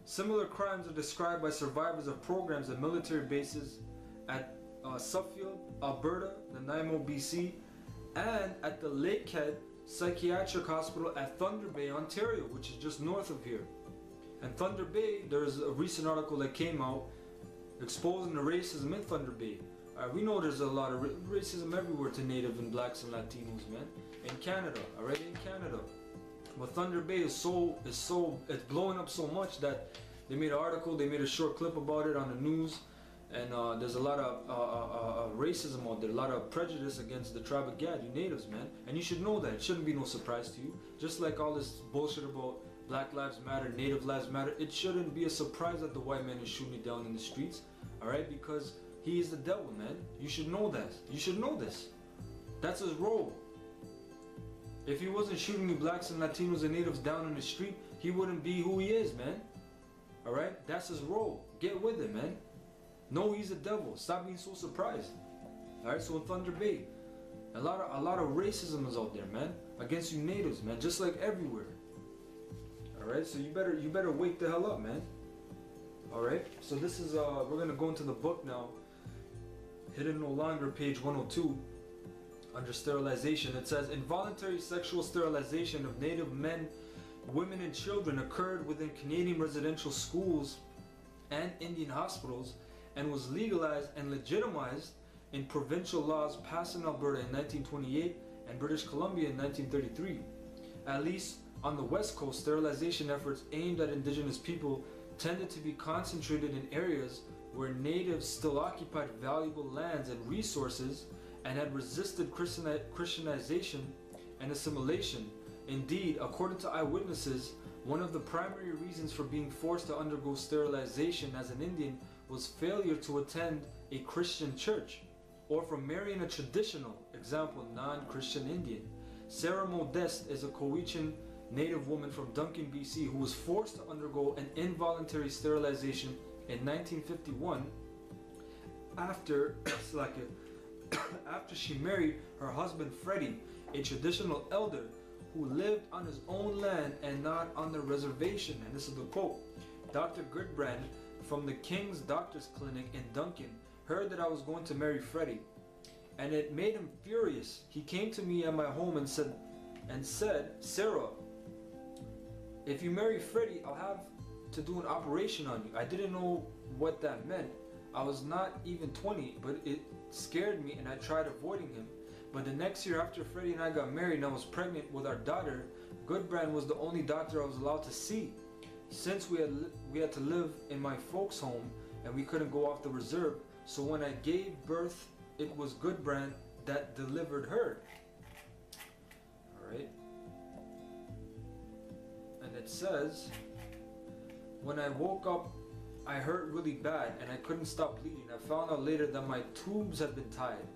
Speaker 2: similar crimes are described by survivors of programs at military bases at Suffield, Alberta, Nanaimo, BC, and at the Lakehead Psychiatric Hospital at Thunder Bay, Ontario, which is just north of here. And Thunder Bay, there's a recent article that came out exposing the racism in Thunder Bay. We know there's a lot of racism everywhere to Native and blacks and Latinos, man. In Canada, already in Canada. But Thunder Bay it's blowing up so much that they made an article, they made a short clip about it on the news, and there's a lot of racism out there, a lot of prejudice against the tribe of Gad, you natives, man. And you should know that. It shouldn't be no surprise to you. Just like all this bullshit about Black Lives Matter, Native Lives Matter, it shouldn't be a surprise that the white man is shooting you down in the streets, alright? Because he is the devil, man. You should know that. You should know this. That's his role. If he wasn't shooting you blacks and Latinos and natives down in the street, he wouldn't be who he is, man. Alright? That's his role. Get with it, man. No, he's a devil. Stop being so surprised. Alright, so in Thunder Bay, a lot of racism is out there, man. Against you natives, man. Just like everywhere. Alright, so you better wake the hell up, man. Alright, so this is we're gonna go into the book now. Hidden No Longer, page 102. Under sterilization, it says involuntary sexual sterilization of Native men, women, and children occurred within Canadian residential schools and Indian hospitals and was legalized and legitimized in provincial laws passed in Alberta in 1928 and British Columbia in 1933. At least on the West Coast, sterilization efforts aimed at Indigenous people tended to be concentrated in areas where natives still occupied valuable lands and resources and had resisted Christianization and assimilation. Indeed, according to eyewitnesses, one of the primary reasons for being forced to undergo sterilization as an Indian was failure to attend a Christian church or from marrying a traditional, example, non-Christian Indian. Sarah Modeste is a Cowichan native woman from Duncan, BC, who was forced to undergo an involuntary sterilization in 1951 after after she married her husband Freddie, a traditional elder who lived on his own land and not on the reservation. And this is the quote: Dr. Goodbrand from the King's Doctor's Clinic in Duncan heard that I was going to marry Freddie, and it made him furious. He came to me at my home and said, Sarah, if you marry Freddie, I'll have to do an operation on you. I didn't know what that meant. I was not even 20, but it scared me and I tried avoiding him. But the next year after Freddie and I got married and I was pregnant with our daughter, Goodbrand was the only doctor I was allowed to see. Since we had to live in my folks' home and we couldn't go off the reserve, so when I gave birth, it was Goodbrand that delivered her. Alright. And it says, when I woke up, I hurt really bad and I couldn't stop bleeding. I found out later that my tubes had been tied.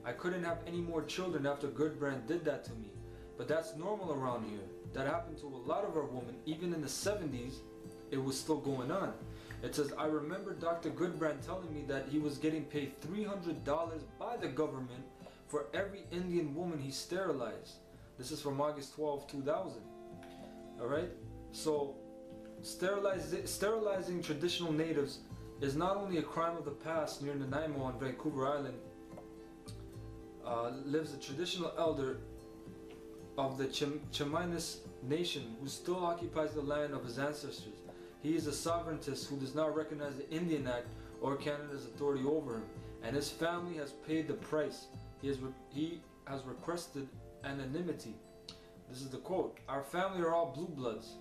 Speaker 2: I couldn't have any more children after Goodbrand did that to me. But that's normal around here. That happened to a lot of our women. Even in the 70s, it was still going on. It says, I remember Dr. Goodbrand telling me that he was getting paid $300 by the government for every Indian woman he sterilized. This is from August 12, 2000. Alright? So, sterilizing traditional natives is not only a crime of the past. Near Nanaimo on Vancouver Island lives a traditional elder of the Chemainus nation who still occupies the land of his ancestors. He is a sovereigntist who does not recognize the Indian Act or Canada's authority over him, and his family has paid the price. He has requested anonymity. This is the quote: our family are all blue bloods.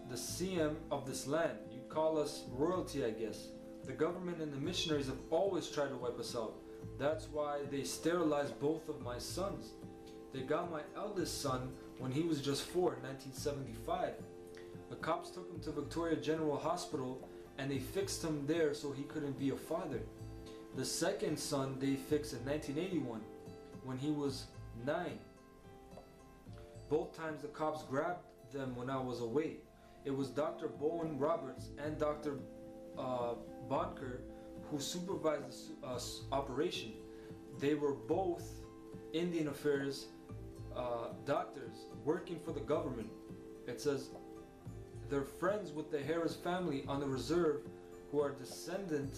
Speaker 2: The CM of this land. You call us royalty, I guess. The government and the missionaries have always tried to wipe us out. That's why they sterilized both of my sons. They got my eldest son when he was just 4 in 1975. The cops took him to Victoria General Hospital and they fixed him there so he couldn't be a father. The second son they fixed in 1981 when he was 9. Both times the cops grabbed them when I was away. It was Dr. Bowen Roberts and Dr. Bonker who supervised the operation. They were both Indian Affairs doctors working for the government. It says they're friends with the Harris family on the reserve who are descended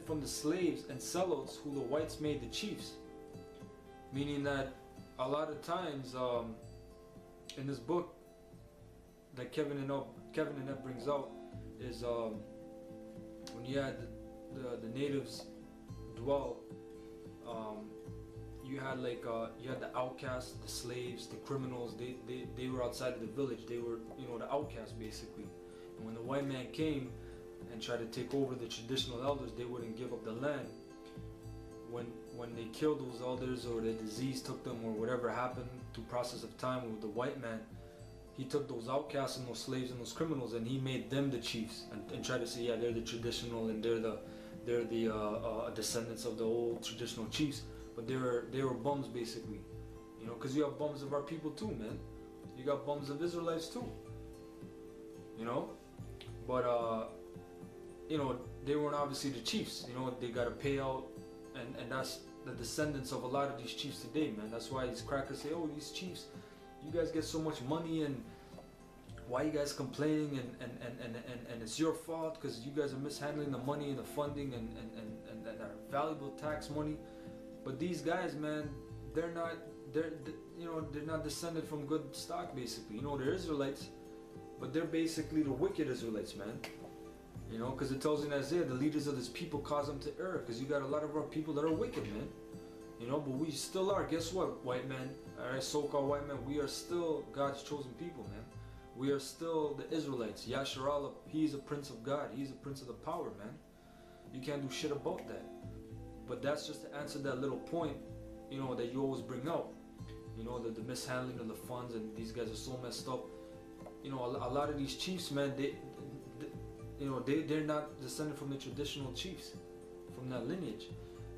Speaker 2: from the slaves and sellouts who the whites made the chiefs. Meaning that a lot of times in this book that Kevin and Ed brings out is when you had the natives dwell, you had the outcasts, the slaves, the criminals. They were outside of the village. They were, the outcasts basically. And when the white man came and tried to take over the traditional elders, they wouldn't give up the land. When they killed those elders or the disease took them or whatever happened through process of time with the white man, he took those outcasts and those slaves and those criminals and he made them the chiefs and tried to say, yeah, they're the traditional and they're the descendants of the old traditional chiefs, but they were bums basically, because you have bums of our people too, man. You got bums of Israelites too, but they weren't obviously the chiefs. They got to pay out, and that's the descendants of a lot of these chiefs today, man. That's why these crackers say, oh, these chiefs, you guys get so much money and why you guys complaining and it's your fault because you guys are mishandling the money and the funding and our valuable tax money. But these guys, man, they're not descended from good stock basically. They're Israelites, but they're basically the wicked Israelites, man. Because it tells in Isaiah, the leaders of this people cause them to err, because you got a lot of our people that are wicked, man. But we still are. Guess what, white man? Alright, so-called white man, we are still God's chosen people, man. We are still the Israelites. Yasharallah, he's a prince of God. He's a prince of the power, man. You can't do shit about that. But that's just to answer that little point, that you always bring out. The mishandling of the funds, and these guys are so messed up. A lot of these chiefs, man, they're not descended from the traditional chiefs, from that lineage.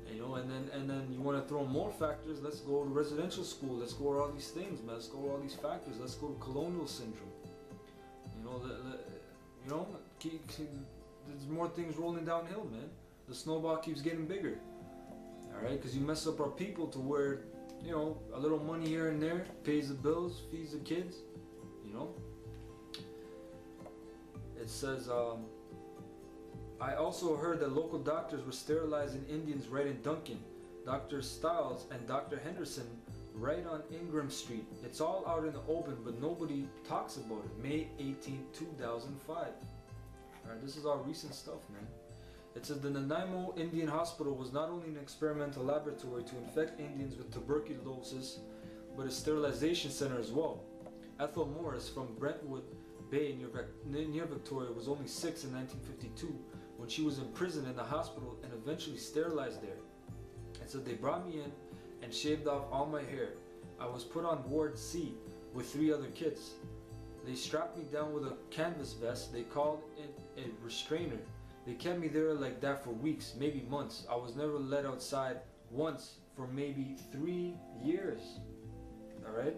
Speaker 2: And then you want to throw more factors. Let's go to residential school. Let's go to all these things, man. Let's go to all these factors. Let's go to colonial syndrome. There's more things rolling downhill, man. The snowball keeps getting bigger. All right, because you mess up our people to where, a little money here and there pays the bills, feeds the kids. It says, I also heard that local doctors were sterilizing Indians right in Duncan. Dr. Stiles and Dr. Henderson right on Ingram Street. It's all out in the open, but nobody talks about it. May 18, 2005. Alright, this is all recent stuff, man. It says the Nanaimo Indian Hospital was not only an experimental laboratory to infect Indians with tuberculosis, but a sterilization center as well. Ethel Morris from Brentwood Bay near Victoria was only 6 in 1952 when she was imprisoned in the hospital and eventually sterilized there. And so they brought me in and shaved off all my hair. I was put on ward C with 3 other kids. They strapped me down with a canvas vest. They called it a restrainer. They kept me there like that for weeks, maybe months. I was never let outside once for maybe 3 years. Alright?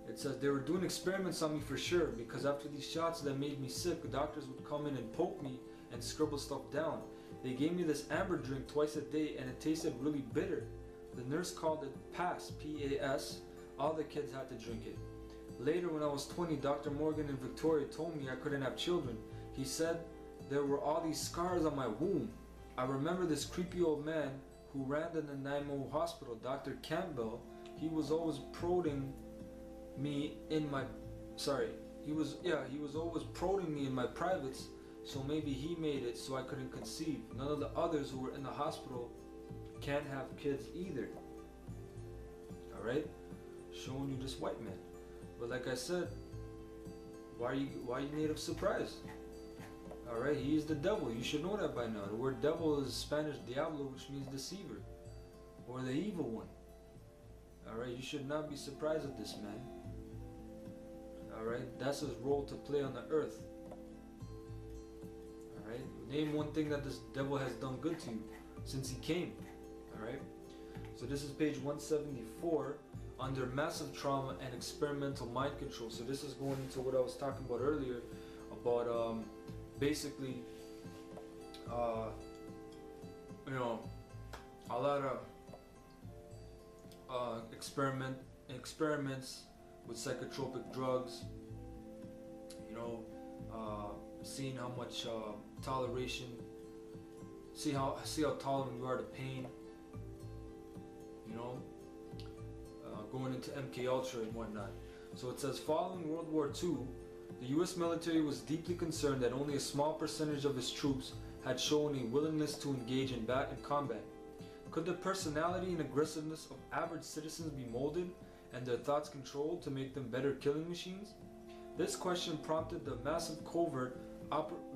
Speaker 2: It says they were doing experiments on me for sure, because after these shots that made me sick, the doctors would come in and poke me and scribble stuff down. They gave me this amber drink twice a day and it tasted really bitter. The nurse called it PAS, P-A-S. All the kids had to drink it. Later when I was 20, Dr. Morgan in Victoria told me I couldn't have children. He said there were all these scars on my womb. I remember this creepy old man who ran the Nanaimo hospital, Dr. Campbell. He was always prodding me in my he was always prodding me in my privates, so maybe he made it so I couldn't conceive. None of the others who were in the hospital can't have kids either. Alright? Showing you this white man. But like I said, why are you native surprised? Alright, he is the devil. You should know that by now. The word devil is Spanish diablo, which means deceiver, or the evil one. Alright, you should not be surprised at this man. Alright, that's his role to play on the earth. Alright, name one thing that this devil has done good to you since he came. Alright, so this is page 174 under massive trauma and experimental mind control. So this is going into what I was talking about earlier about basically a lot of experiments with psychotropic drugs, seeing how much toleration, see how tolerant you are to pain, going into MK Ultra and whatnot. So it says, following World War II, the US military was deeply concerned that only a small percentage of its troops had shown a willingness to engage in combat. Could the personality and aggressiveness of average citizens be molded and their thoughts controlled to make them better killing machines? This question prompted the massive covert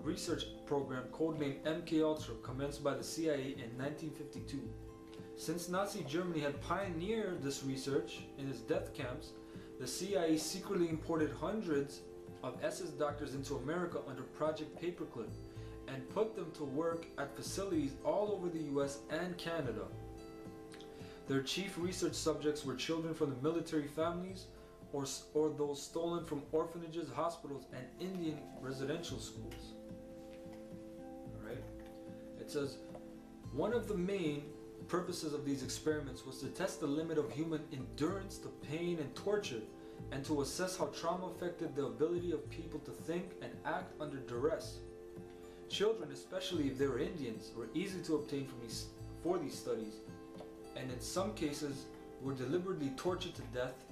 Speaker 2: research program codenamed MK Ultra, commenced by the CIA in 1952. Since Nazi Germany had pioneered this research in its death camps, the CIA secretly imported hundreds of SS doctors into America under Project Paperclip and put them to work at facilities all over the US and Canada. Their chief research subjects were children from the military families or those stolen from orphanages, hospitals, and Indian residential schools. Alright? It says, one of the main purposes of these experiments was to test the limit of human endurance to pain and torture, and to assess how trauma affected the ability of people to think and act under duress. Children, especially if they were Indians, were easy to obtain for these studies, and in some cases were deliberately tortured to death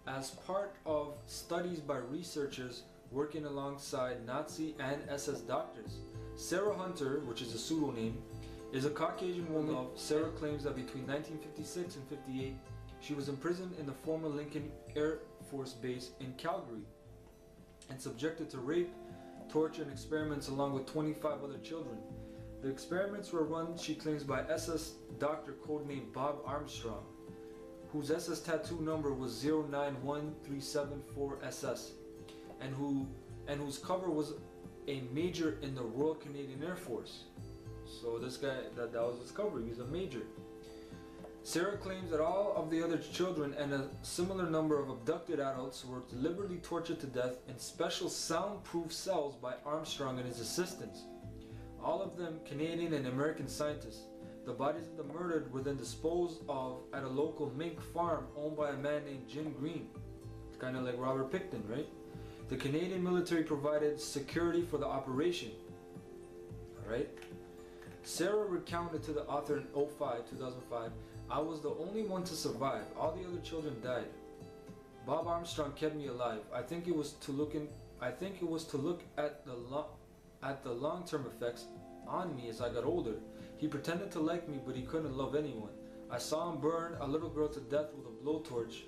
Speaker 2: as part of studies by researchers working alongside Nazi and SS doctors. Sarah Hunter, which is a pseudonym, is a Caucasian woman. Sarah claims that between 1956 and 58, she was imprisoned in the former Lincoln Air Force Base in Calgary and subjected to rape, torture, and experiments along with 25 other children. The experiments were run, she claims, by SS doctor codenamed Bob Armstrong, whose SS tattoo number was 091374SS, and whose cover was a major in the Royal Canadian Air Force. So this guy, that was his cover, he was a major. Sarah claims that all of the other children and a similar number of abducted adults were deliberately tortured to death in special soundproof cells by Armstrong and his assistants. All of them Canadian and American scientists. The bodies of the murdered were then disposed of at a local mink farm owned by a man named Jim Green. It's kind of like Robert Pickton, right? The Canadian military provided security for the operation. Alright? Sarah recounted to the author in 2005, "I was the only one to survive. All the other children died. Bob Armstrong kept me alive. I think it was to look at the long-term effects on me as I got older. He pretended to like me, but he couldn't love anyone. I saw him burn a little girl to death with a blowtorch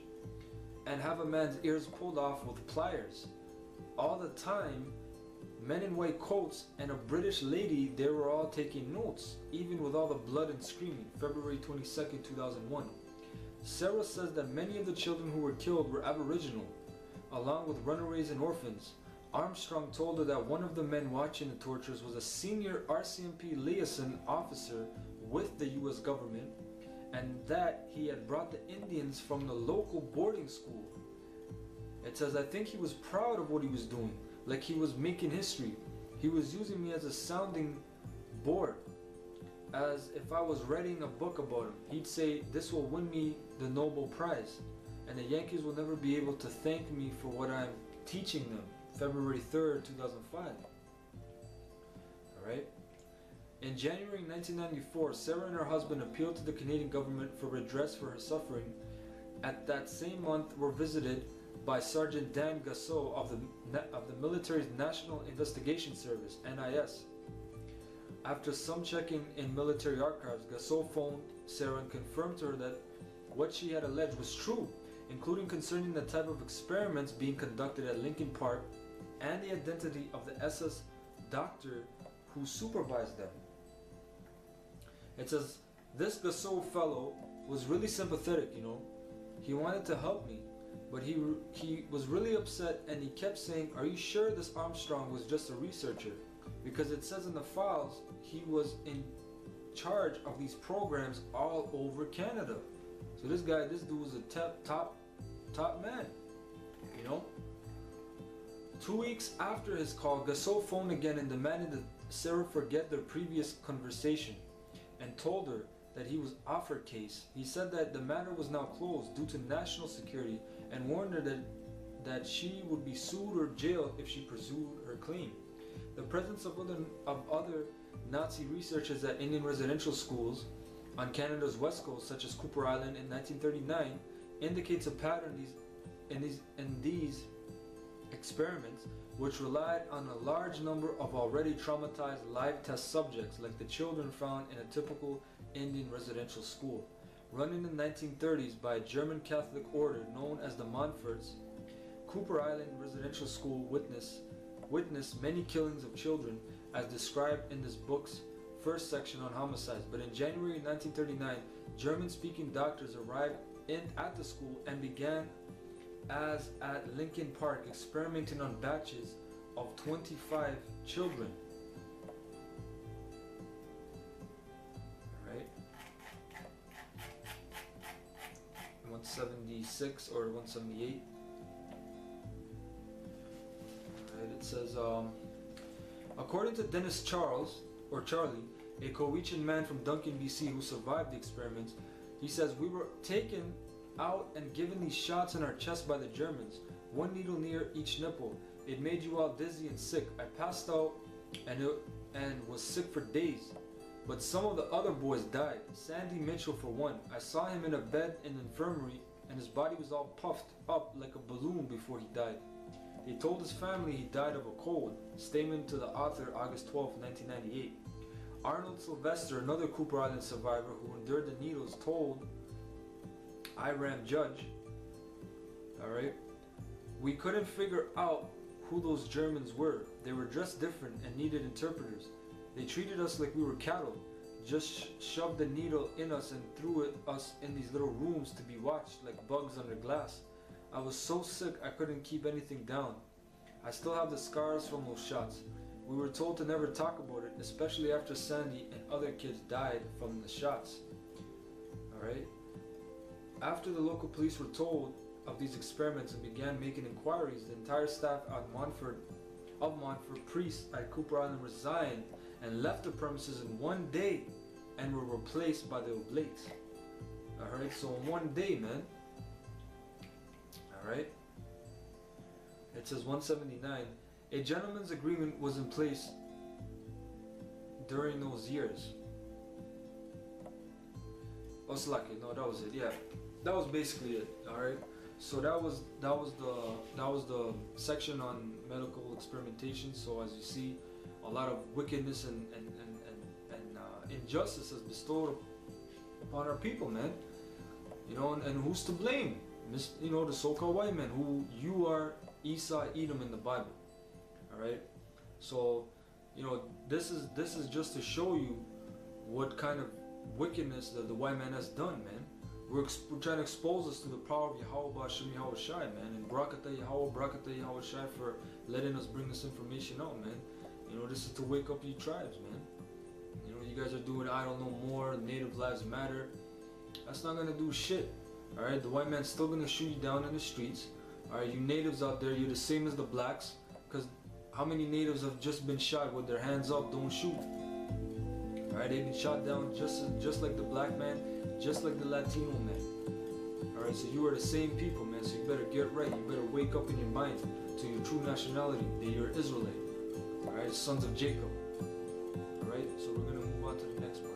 Speaker 2: and have a man's ears pulled off with pliers. All the time, men in white coats and a British lady, they were all taking notes, even with all the blood and screaming." February 22nd, 2001. Sarah says that many of the children who were killed were Aboriginal, along with runaways and orphans. Armstrong told her that one of the men watching the tortures was a senior RCMP liaison officer with the US government, and that he had brought the Indians from the local boarding school. It says, "I think he was proud of what he was doing, like he was making history. He was using me as a sounding board, as if I was writing a book about him. He'd say, 'This will win me the Nobel Prize, and the Yankees will never be able to thank me for what I'm teaching them.'" February 3rd, 2005. Alright. In January 1994, Sarah and her husband appealed to the Canadian government for redress for her suffering. At that same month, were visited by Sergeant Dan Gasso of the military's National Investigation Service, NIS. After some checking in military archives, Gasso phoned Sarah and confirmed to her that what she had alleged was true, including concerning the type of experiments being conducted at Lincoln Park and the identity of the SS doctor who supervised them. It says, "This Gasso fellow was really sympathetic, you know. He wanted to help me, but he was really upset, and he kept saying, 'Are you sure this Armstrong was just a researcher? Because it says in the files he was in charge of these programs all over Canada.'" So this dude was a top man, you know. 2 weeks after his call, Gasso phoned again and demanded that Sarah forget their previous conversation and told her that he was off her case. He said that the matter was now closed due to national security and warned her that she would be sued or jailed if she pursued her claim. The presence of other Nazi researchers at Indian residential schools on Canada's west coast, such as Cooper Island in 1939, indicates a pattern in these experiments, which relied on a large number of already traumatized live test subjects, like the children found in a typical Indian residential school. Run in the 1930s by a German Catholic order known as the Montforts, Cooper Island Residential School witnessed many killings of children as described in this book's first section on homicides. But in January 1939, German-speaking doctors arrived at the school and began, as at Lincoln Park, experimenting on batches of 25 children. Alright. 176 or 178. Alright, it says, according to Dennis Charlie, a Cowichan man from Duncan, BC, who survived the experiments, he says, "We were taken out and given these shots in our chest by the Germans, one needle near each nipple. It made you all dizzy and sick. I passed out and was sick for days. But some of the other boys died. Sandy Mitchell for one. I saw him in a bed in the infirmary and his body was all puffed up like a balloon before he died. He told his family he died of a cold." Statement to the author, August 12, 1998. Arnold Sylvester, another Cooper Island survivor who endured the needles, told Iram Judge, alright, "We couldn't figure out who those Germans were. They were dressed different and needed interpreters. They treated us like we were cattle, just shoved the needle in us and threw us in these little rooms to be watched like bugs under glass. I was so sick I couldn't keep anything down. I still have the scars from those shots. We were told to never talk about it, especially after Sandy and other kids died from the shots. Alright? After the local police were told of these experiments and began making inquiries, the entire staff at Montfort priests at Cooper Island resigned and left the premises in one day and were replaced by the Oblates. Alright, so in one day, man. Alright? It says 179. A gentleman's agreement was in place during those years. Oslaki, no, that was it. Yeah, that was basically it. All right. So that was the section on medical experimentation. So as you see, a lot of wickedness and injustice is bestowed upon our people, man. You know, and who's to blame? You know, the so-called white man, who you are Esau, Edom in the Bible. All right. So, you know, this is just to show you what kind of wickedness that the white man has done, man. We're trying to expose us to the power of Yahweh Hashem Yahweh Shai, man, and Barakatah Yahweh, Barakatah Yahweh Shai for letting us bring this information out, man. You know, this is to wake up you tribes, man. You know, you guys are doing I don't know more, Native Lives Matter. That's not gonna do shit. Alright, the white man's still gonna shoot you down in the streets. Alright, you natives out there, you're the same as the blacks. Because how many natives have just been shot with their hands up, don't shoot? Alright, they've been shot down just like the black man, just like the Latino man. Alright, so you are the same people, man, so you better get right. You better wake up in your mind to your true nationality, that you're Israelite. Alright, sons of Jacob. Alright, so we're gonna move on to the next part.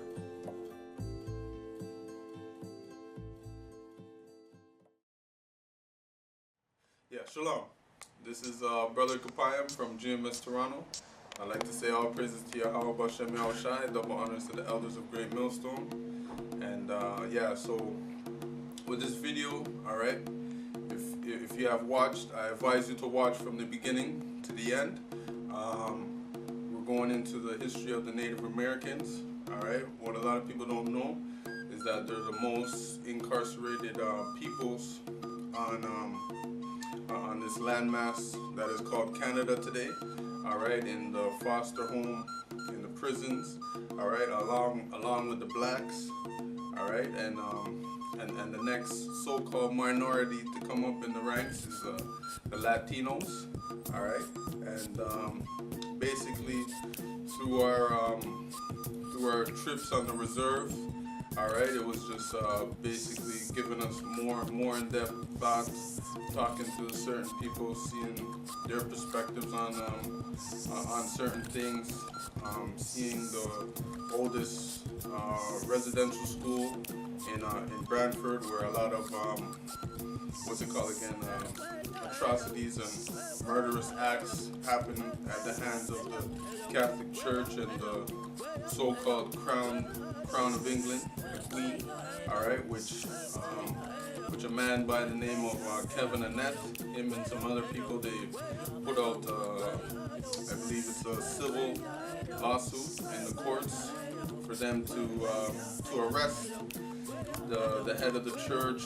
Speaker 5: Yeah, shalom. This is Brother Kapayam from GMS Toronto. I'd like to say all praises to Yahweh Bashem Yahweh Shai, double honors to the elders of Great Millstone. And yeah, so with this video, alright, if you have watched, I advise you to watch from the beginning to the end. We're going into the history of the Native Americans, alright. What a lot of people don't know is that they're the most incarcerated peoples on this landmass that is called Canada today, alright, in the foster home, in the prisons, alright, along with the blacks, alright, and the next so-called minority to come up in the ranks is the Latinos, alright, and basically through our trips on the reserve, alright, it was just basically giving us more in-depth thoughts, talking to certain people, seeing their perspectives on certain things, seeing the oldest residential school in Brantford, where a lot of what's it called again, atrocities and murderous acts happen at the hands of the Catholic Church and the so-called Crown of England, the Queen, alright, which a man by the name of Kevin Annett, him and some other people, they put out, I believe it's a civil lawsuit in the courts for them to arrest the head of the church,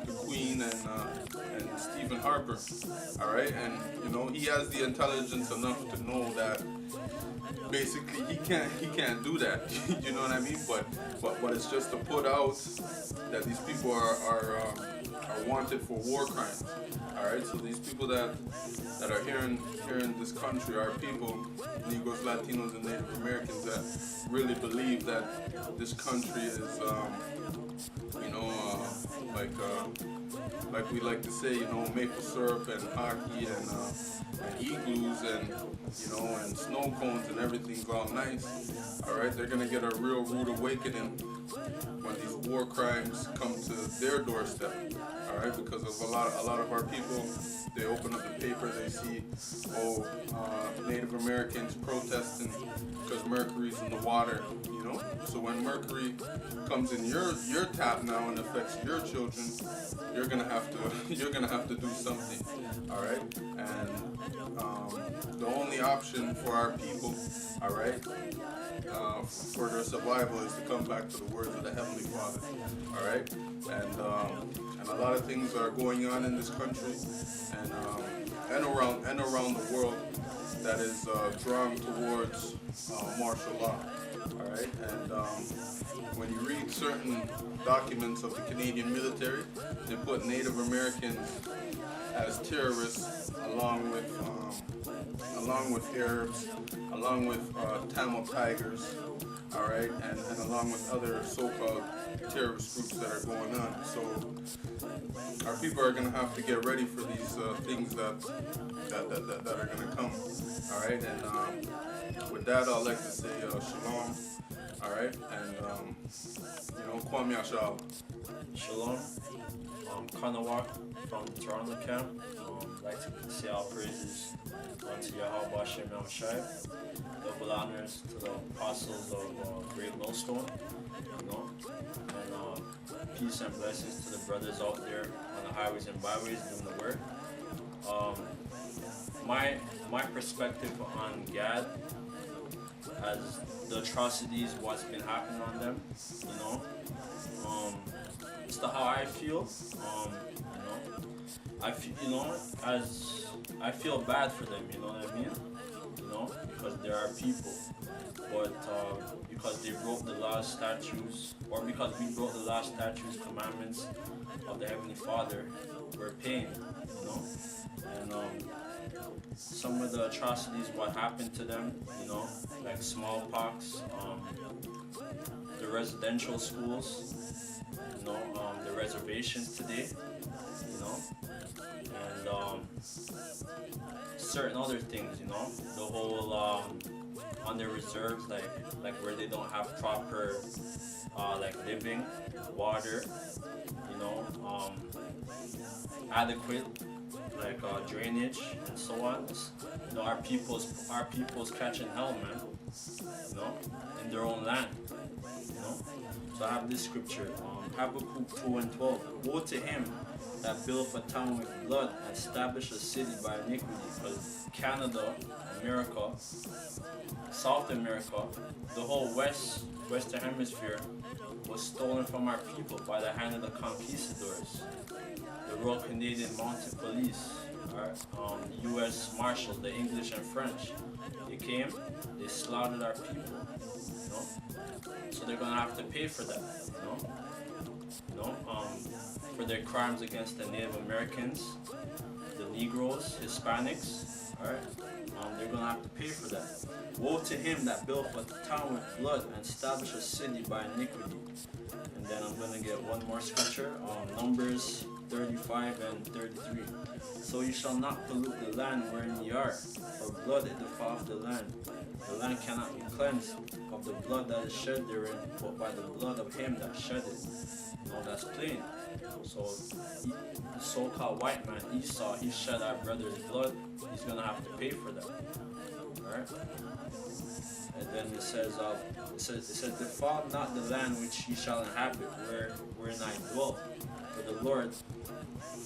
Speaker 5: the Queen, and Stephen Harper, alright, and you know, he has the intelligence enough to know that basically he can't do that. You know what I mean? But it's just to put out that these people are wanted for war crimes. Alright, so these people that are here in this country are people, Negroes, Latinos, and Native Americans, that really believe that this country is you know, like we like to say, you know, maple syrup and hockey and igloos and, you know, and snow cones and everything's all nice. All right, they're gonna get a real rude awakening when these war crimes come to their doorstep. All right, because of a lot of our people, they open up the paper, they see, Native Americans protesting because mercury's in the water, you know. So when mercury comes in your tap now and affects your children, you're gonna have to do something. All right, and the only option for our people, all right, for their survival is to come back to the words of the Heavenly Father. All right, and a lot of things are going on in this country and around the world that is drawn towards martial law. All right, and when you read certain documents of the Canadian military, they put Native Americans as terrorists, along with Arabs, along with Tamil Tigers, all right, and along with other so-called terrorist groups that are going on. So our people are going to have to get ready for these things that are going to come, all right. And with that, I'd like to say shalom, all right, and Kwame Ashal.
Speaker 6: Shalom. Kanawak from Toronto camp. Like to say our praises unto Yahweh Hashem Yahushai. Double honors to the apostles of Great Millstone, and peace and blessings to the brothers out there on the highways and byways doing the work. My perspective on Gad as the atrocities, what's been happening on them, it's the how I feel. I feel, as I feel bad for them, you know what I mean? Because there are people, but because they broke the laws, statutes, or because we broke the laws, statutes, commandments of the Heavenly Father, we're paying, and some of the atrocities, what happened to them, like smallpox, the residential schools, the reservations today, and certain other things, the whole on their reserves, like where they don't have proper like living, water, adequate like drainage and so on. Our people's catching hell, man. In their own land. So I have this scripture, Habakkuk 2:12. Woe to him that built a town with blood and established a city by iniquity. Because Canada, America, South America, the whole Western Hemisphere was stolen from our people by the hand of the conquistadors, the Royal Canadian Mounted Police, U.S. Marshals, the English and French. They came, they slaughtered our people, So they're gonna have to pay for that, for their crimes against the Native Americans, the Negroes, Hispanics, they're gonna have to pay for that. Woe to him that built a town with blood and established a city by iniquity. And then I'm gonna get one more scripture, Numbers 35 and 33. So you shall not pollute the land wherein ye are, for blood it defileth the land. The land cannot be cleansed of the blood that is shed therein, but by the blood of him that shed it. That's plain. So the so-called white man, Esau, he shed our brother's blood. He's gonna have to pay for that. Alright? And then it says, defile not the land which ye shall inhabit, wherein I dwell.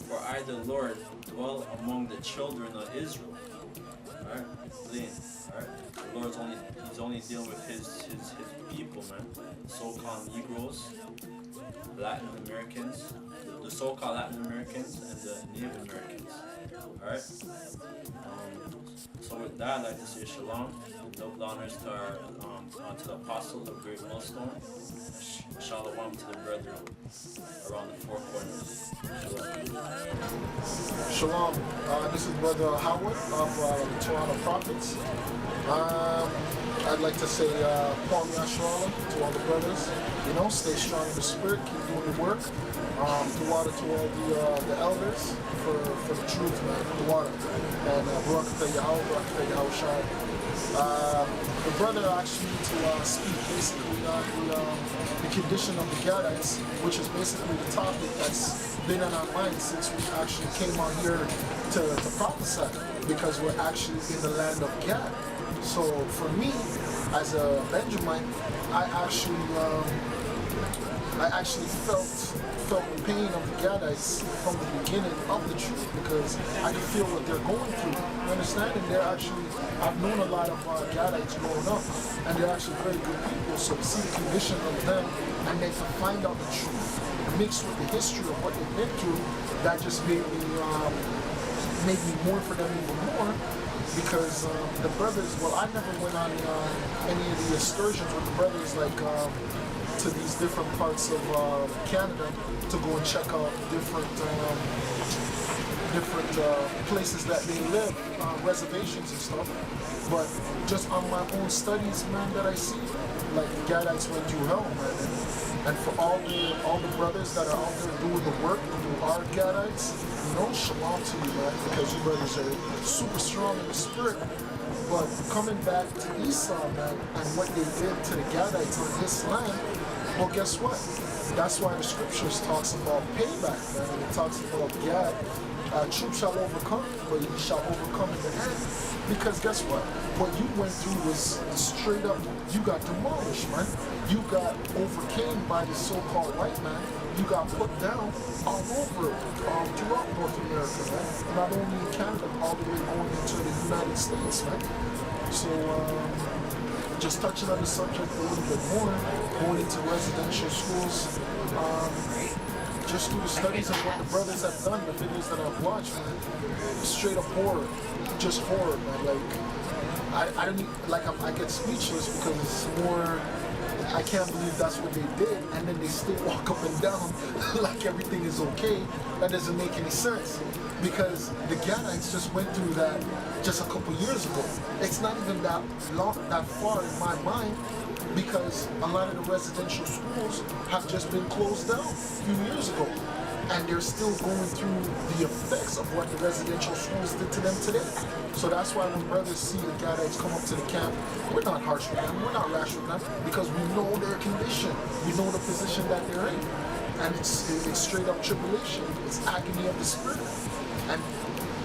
Speaker 6: For I the Lord dwell among the children of Israel. Alright? Plain. Alright? The Lord's only dealing with his people, man. So-called Negroes, Latin Americans, the so-called Latin Americans and the Native Americans. Alright? So with that, I'd like to say shalom. Double honors to our to the apostles of Great Millstone. Shalom to the brethren around the four corners.
Speaker 1: Shalom. This is Brother Howard of the Toronto Prophets. I'd like to say Kwame Ashwala to all the brothers. Stay strong in the spirit, keep doing the work. The water to all the elders for the truth, man, the water. And Barakatah Yahweh, Barakatah Yahushai. The brother actually to speak basically on the condition of the Gadites, which is basically the topic that's been on our minds since we actually came on here to prophesy, because we're actually in the land of Gad. So for me, as a Benjamin, I actually felt the pain of the Gadites from the beginning of the truth, because I can feel what they're going through. You understand? And I've known a lot of Gadites growing up, and they're actually very good people. So to see the condition of them, and then to find out the truth mixed with the history of what they've been through, that just made me mourn for them even more.
Speaker 7: because the brothers, well, I never went on any of the excursions with the brothers, like to these different parts of Canada to go and check out different places that they live, reservations and stuff. But just on my own studies, man, that I see, like the Gadites went through hell, man. And for all the brothers that are out there doing the work, who are Gadites, you know, shalom to you, man, because you brothers are super strong in the spirit. But coming back to Esau, man, and what they did to the Gadites on this land, well, guess what? That's why the scriptures talks about payback, man. And it talks about Gad. Troops shall overcome, but you shall overcome in the end. Because guess what? What you went through was straight up, you got demolished, man. You got overcame by the so-called white man. You got put down all over, throughout North America, man. Not only in Canada, all the way going into the United States, man. So, just touching on the subject a little bit more, going into residential schools, just through the studies of what the brothers have done, the videos that I've watched, man, straight up horror, just horror, man. Like, I don't even, like, I get speechless because it's more, I can't believe that's what they did, and then they still walk up and down like everything is okay. That doesn't make any sense, because the Gadites just went through that just a couple years ago. It's not even that far in my mind, because a lot of the residential schools have just been closed down a few years ago. And they're still going through the effects of what the residential schools did to them today. So that's why when brothers see the Gadites come up to the camp, we're not harsh with them, we're not rash with them, because we know their condition, we know the position that they're in. And it's straight up tribulation, it's agony of the spirit. And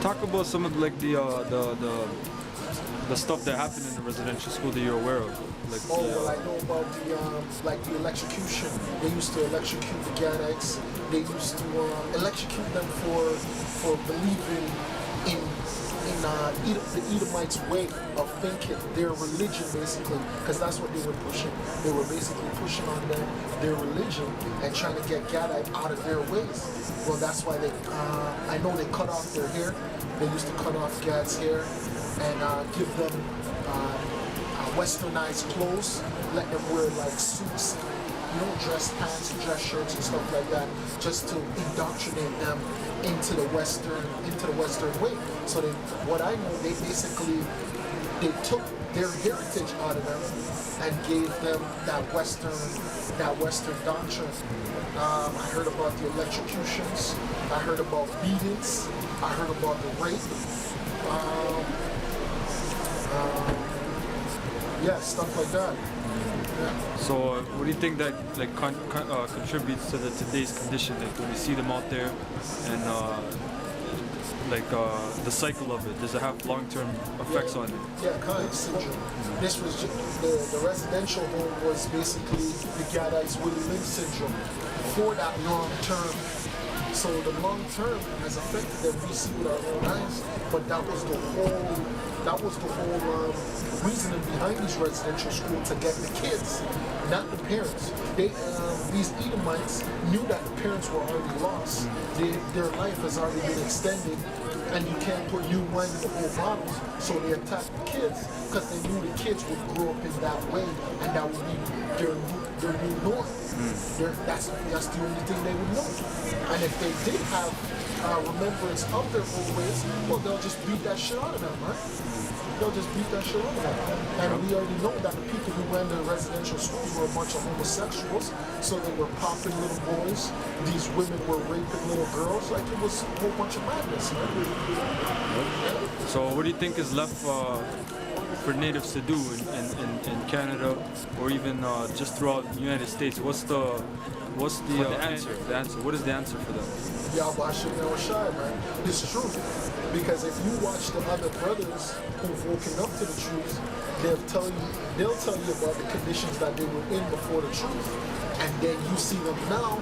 Speaker 2: talk about some of like the stuff that happened in the residential school that you're aware of. Like
Speaker 7: well, I know about the electrocution. They used to electrocute the Gadites. They used to electrocute them for believing in the Edomites' way of thinking, their religion basically, because that's what they were pushing. They were basically pushing on them their religion and trying to get Gadite out of their ways. Well, that's why they, I know they cut off their hair. They used to cut off Gad's hair and give them westernized clothes, let them wear like suits, you know, dress pants and dress shirts and stuff like that, just to indoctrinate them into the Western way. So what I know, they basically, they took their heritage out of them and gave them that Western doctrine. I heard about the electrocutions, I heard about beatings, I heard about the rape. Yeah, stuff like that. Yeah.
Speaker 2: So, what do you think that like contributes to today's condition? Like when you see them out there, and the cycle of it, does it have long-term effects on it?
Speaker 7: Yeah, Khan syndrome. This was just, the residential home was basically the Gadites with Lynch syndrome for that long term. So the long term has affected them. We see with our own eyes, but that was the whole reasoning behind these residential schools, to get the kids, not the parents. These Edomites knew that the parents were already lost. Their life has already been extended, and you can't put new wine in the old bottles. So they attacked the kids because they knew the kids would grow up in that way, and that would be their new norm. That's the only thing they would know. And if they did have remembrance of their old ways, well, they'll just beat that shit out of them, right? They'll just beat that shit out of them. And we already know that the people who ran the residential schools were a bunch of homosexuals, so they were popping little boys. These women were raping little girls. Like, it was a whole bunch of madness, right?
Speaker 2: So what do you think is left for natives to do in Canada, or even just throughout the United States? What's the answer? The answer. What is the answer for them?
Speaker 7: Yahweh never shy, man. It's true. Because if you watch the other brothers who've woken up to the truth, they'll tell you about the conditions that they were in before the truth. And then you see them now,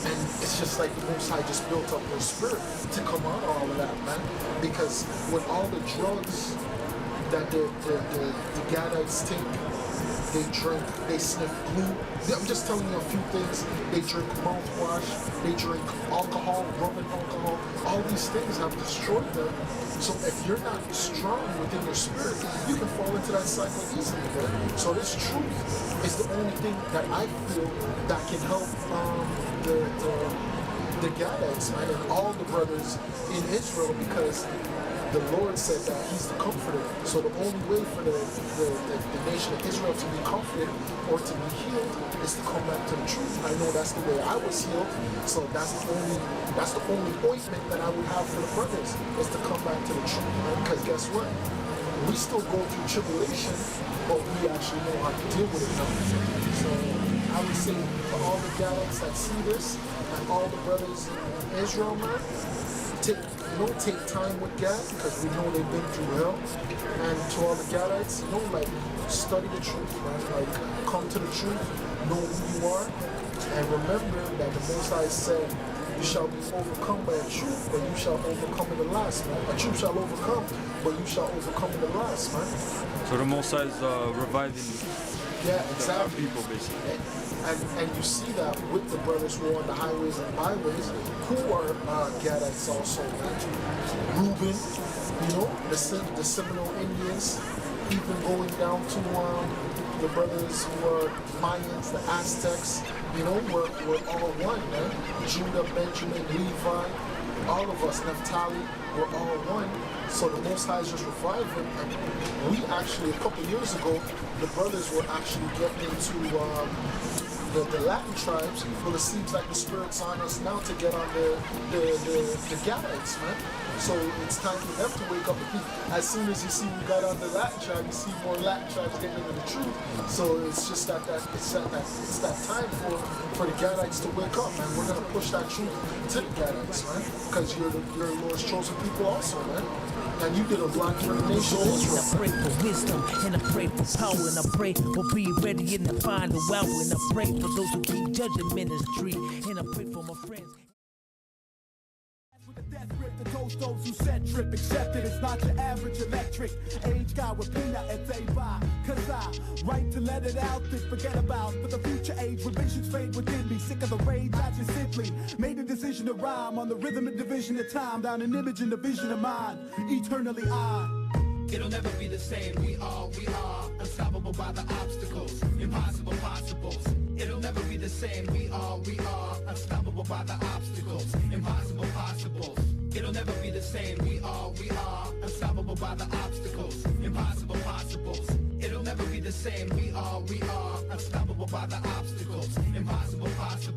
Speaker 7: and it's just like the Most High just built up their spirit to come out of all of that, man. Because with all the drugs that the Gadites take, they drink, they sniff glue. I'm just telling you a few things. They drink mouthwash, they drink alcohol, rubbing alcohol. All these things have destroyed them. So if you're not strong within your spirit, you can fall into that cycle easily, man. So this truth is the only thing that I feel that can help the Gadites, man, and all the brothers in Israel, because the Lord said that He's the comforter. So the only way for the nation of Israel to be comforted or to be healed is to come back to the truth. I know that's the way I was healed. So that's the only ointment that I would have for the brothers, is to come back to the truth, man. Because guess what? We still go through tribulation, but we actually know how to deal with it now. So I would say for all the Gadites that see this, and all the brothers in Israel, man, take time with God, because we know they've been through hell. And to all the Gadites, study the truth, man. Like, come to the truth, know who you are, and remember that the Most High said, you shall be overcome by a truth, but you shall overcome in the last, man. A truth shall overcome, but you shall overcome in the last, man.
Speaker 2: So the Most High is reviving
Speaker 7: exactly.
Speaker 2: people, basically.
Speaker 7: And you see that with the brothers who are on the highways and byways, who are Gadites also. Reuben, the Seminole Indians, even going down to the brothers who are Mayans, the Aztecs, we're all one, man. Judah, Benjamin, Levi, all of us, Naphtali, we're all one. So the Most High is just reviving. And we actually, a couple years ago, the brothers were actually getting into the Latin tribes. Well, it seems like the Spirit's on us now to get on the Gadites, man. So it's time for them to wake up. As soon as you see we got on the Latin tribe, you see more Latin tribes getting into the truth. So it's just that time for the Gadites to wake up, man. We're gonna push that truth to the Gadites, man, because you're the Lord's chosen people also, man. And you did a lot for the nation of Israel.
Speaker 8: I pray for wisdom, and I pray for power, and I pray for being ready in the final hour, and I pray for those who keep judging ministry, and I pray for my friends.
Speaker 9: The toast those who set trip, accepted it's not your average electric age guy with peanut and day by. Cause I write to let it out, then forget about. For the future age, when visions fade within me, sick of the rage, I just simply made a decision to rhyme on the rhythm and division of time, down an image in the vision of mine, eternally I. It'll never be the same, we are unstoppable by the obstacles, impossible possibles. It'll never be the same, we are unstoppable by the obstacles, impossible possibles. It'll never be the same, we are unstoppable by the obstacles, impossible possibles. It'll never be the same, we are unstoppable by the obstacles, impossible possibles.